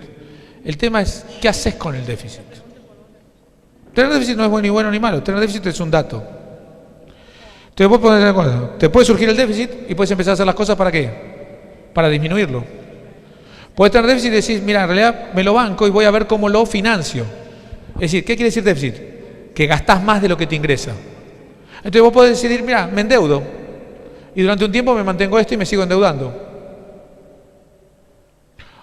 El tema es: ¿qué haces con el déficit? Tener déficit no es ni bueno ni malo, tener déficit es un dato. Entonces vos podés tener cuenta, te puede surgir el déficit y puedes empezar a hacer las cosas ¿para qué? Para disminuirlo. Puedes tener déficit y decir: mira, en realidad me lo banco y voy a ver cómo lo financio. Es decir, ¿qué quiere decir déficit? Que gastás más de lo que te ingresa. Entonces vos podés decidir: mira, me endeudo y durante un tiempo me mantengo esto y me sigo endeudando.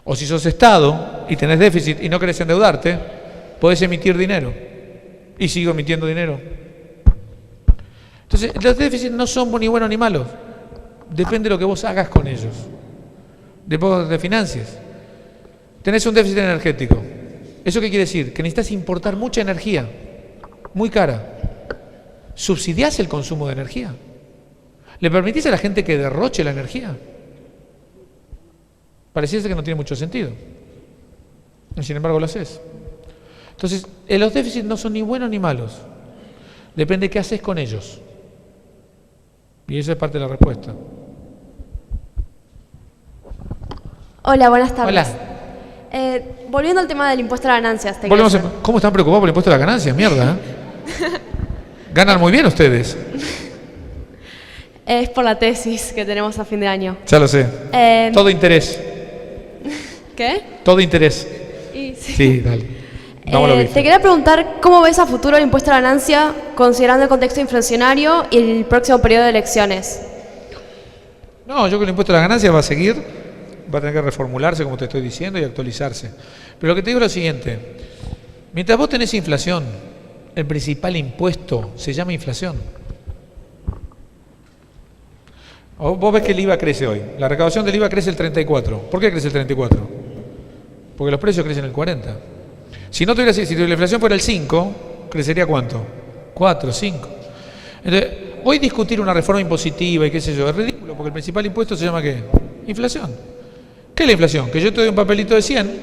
O si sos Estado y tenés déficit y no querés endeudarte, podés emitir dinero y sigo emitiendo dinero. Entonces los déficits no son ni buenos ni malos, depende de lo que vos hagas con ellos, de vos te financies. Tenés un déficit energético. ¿Eso qué quiere decir? Que necesitas importar mucha energía, muy cara. ¿Subsidiás el consumo de energía? ¿Le permitís a la gente que derroche la energía? Pareciera que no tiene mucho sentido. Y sin embargo lo haces. Entonces, los déficits no son ni buenos ni malos. Depende de qué haces con ellos. Y esa es parte de la respuesta. Hola, buenas tardes. Hola. Volviendo al tema del impuesto a las ganancias. ¿Cómo están preocupados por el impuesto a las ganancias? Mierda, ¿eh? Ganan muy bien ustedes. Es por la tesis que tenemos a fin de año. Ya lo sé. Todo interés. ¿Qué? Todo interés. Sí, dale. Te quería preguntar cómo ves a futuro el impuesto a la ganancia considerando el contexto inflacionario y el próximo periodo de elecciones. No, yo creo que el impuesto a la ganancia va a seguir, va a tener que reformularse, como te estoy diciendo, y actualizarse. Pero lo que te digo es lo siguiente: mientras vos tenés inflación, el principal impuesto se llama inflación. Vos ves que el IVA crece hoy. La recaudación del IVA crece el 34. ¿Por qué crece el 34? Porque los precios crecen el 40. Si no tuviera así, si la inflación fuera el 5, ¿crecería cuánto? 4, 5. Entonces, hoy discutir una reforma impositiva y qué sé yo, es ridículo, porque el principal impuesto se llama ¿qué? Inflación. ¿Qué es la inflación? Que yo te doy un papelito de 100,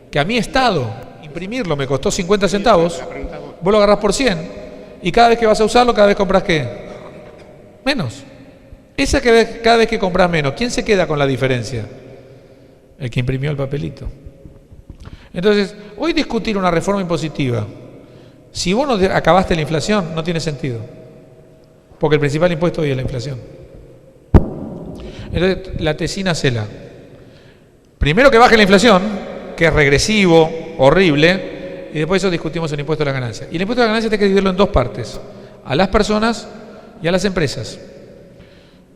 que a mi Estado imprimirlo me costó 50 centavos, vos lo agarrás por 100, y cada vez que vas a usarlo, cada vez compras ¿qué? Menos. Esa que cada vez que compras menos, ¿quién se queda con la diferencia? El que imprimió el papelito. Entonces, hoy discutir una reforma impositiva, si vos no acabaste la inflación, no tiene sentido. Porque el principal impuesto hoy es la inflación. Entonces, la tesina hacela. Primero que baje la inflación, que es regresivo, horrible, y después eso discutimos el impuesto a la ganancia. Y el impuesto a la ganancia hay que dividirlo en dos partes: a las personas y a las empresas.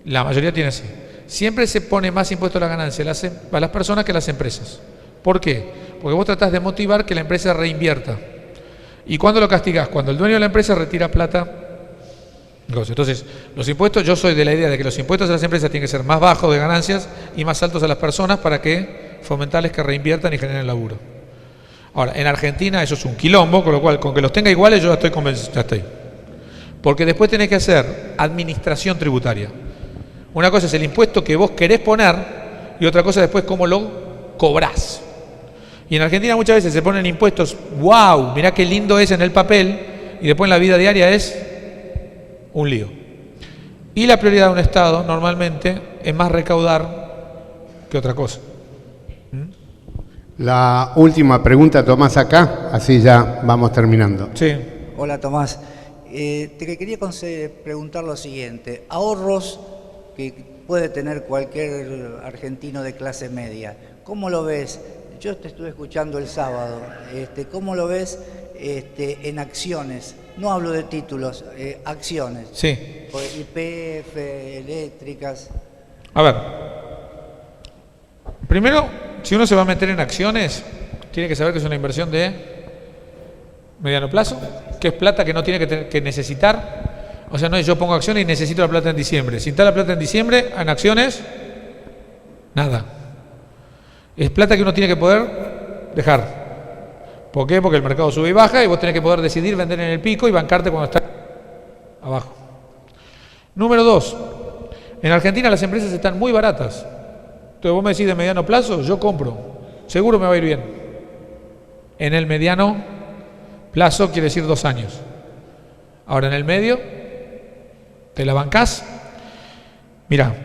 La mayoría tiene así. Siempre se pone más impuesto a la ganancia a las personas que a las empresas. ¿Por qué? Porque vos tratás de motivar que la empresa reinvierta. ¿Y cuándo lo castigás? Cuando el dueño de la empresa retira plata. Entonces, los impuestos, yo soy de la idea de que los impuestos a las empresas tienen que ser más bajos de ganancias y más altos a las personas para que fomentarles que reinviertan y generen laburo. Ahora, en Argentina eso es un quilombo, con lo cual, con que los tenga iguales yo ya estoy convencido, ya estoy. Porque después tenés que hacer administración tributaria. Una cosa es el impuesto que vos querés poner y otra cosa después cómo lo cobrás. Y en Argentina muchas veces se ponen impuestos, wow, mirá qué lindo es en el papel, y después en la vida diaria es un lío. Y la prioridad de un Estado normalmente es más recaudar que otra cosa. La última pregunta, Tomás, acá, así ya vamos terminando. Sí. Hola, Tomás. Te quería preguntar lo siguiente: ahorros que puede tener cualquier argentino de clase media, ¿cómo lo ves? Yo te estuve escuchando el sábado. ¿Cómo lo ves en acciones? No hablo de títulos, acciones. Sí. YPF, eléctricas. A ver. Primero, si uno se va a meter en acciones, tiene que saber que es una inversión de mediano plazo, que es plata que no tiene que necesitar. O sea, no es yo pongo acciones y necesito la plata en diciembre. Si está la plata en diciembre, en acciones, nada. Es plata que uno tiene que poder dejar. ¿Por qué? Porque el mercado sube y baja y vos tenés que poder decidir vender en el pico y bancarte cuando está abajo. Número 2. En Argentina las empresas están muy baratas. Entonces vos me decís de mediano plazo, yo compro. Seguro me va a ir bien. En el mediano plazo quiere decir 2 años. Ahora en el medio, ¿te la bancás? Mirá,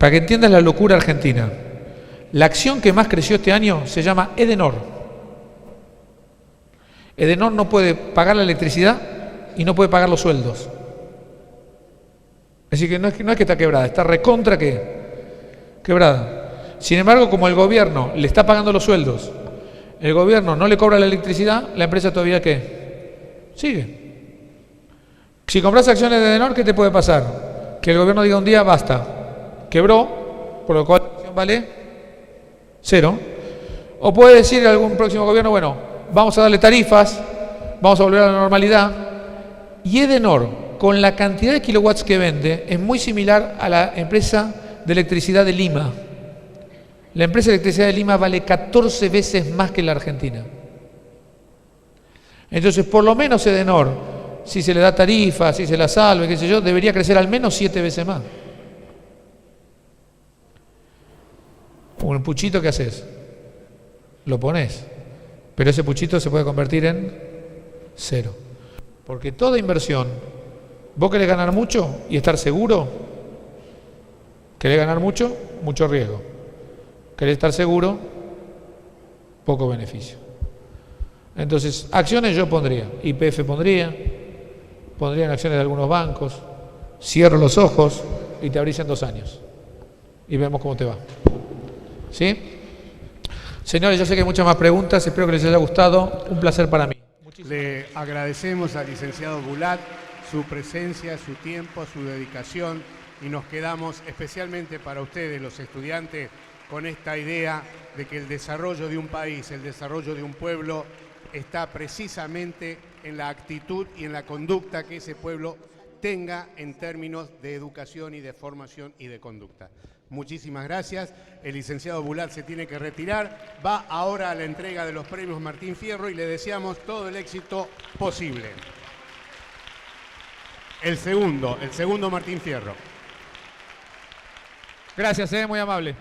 para que entiendas la locura argentina, la acción que más creció este año se llama Edenor. Edenor no puede pagar la electricidad y no puede pagar los sueldos. Así que no es que está quebrada, está recontra quebrada. Sin embargo, como el gobierno le está pagando los sueldos, el gobierno no le cobra la electricidad, la empresa todavía ¿qué? Sigue. Si compras acciones de Edenor, ¿qué te puede pasar? Que el gobierno diga un día basta, quebró, por lo cual la acción vale 0. O puede decir algún próximo gobierno, bueno, vamos a darle tarifas, vamos a volver a la normalidad. Y Edenor, con la cantidad de kilowatts que vende, es muy similar a la empresa de electricidad de Lima. La empresa de electricidad de Lima vale 14 veces más que la Argentina. Entonces, por lo menos Edenor, si se le da tarifa, si se la salve, qué sé yo, debería crecer al menos 7 veces más. Un puchito, ¿qué haces? Lo pones. Pero ese puchito se puede convertir en 0. Porque toda inversión, vos querés ganar mucho y estar seguro, querés ganar mucho, mucho riesgo. Querés estar seguro, poco beneficio. Entonces, acciones yo pondría, YPF pondría en acciones de algunos bancos, cierro los ojos y te abrís en 2 años. Y vemos cómo te va. ¿Sí? Señores, yo sé que hay muchas más preguntas, espero que les haya gustado. Un placer para mí. Le agradecemos al licenciado Bulat su presencia, su tiempo, su dedicación y nos quedamos especialmente para ustedes, los estudiantes, con esta idea de que el desarrollo de un país, el desarrollo de un pueblo está precisamente en la actitud y en la conducta que ese pueblo tenga en términos de educación y de formación y de conducta. Muchísimas gracias. El licenciado Bulat se tiene que retirar. Va ahora a la entrega de los premios Martín Fierro y le deseamos todo el éxito posible. El segundo Martín Fierro. Gracias, muy amable.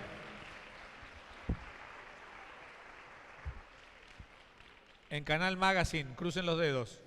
En Canal Magazine, crucen los dedos.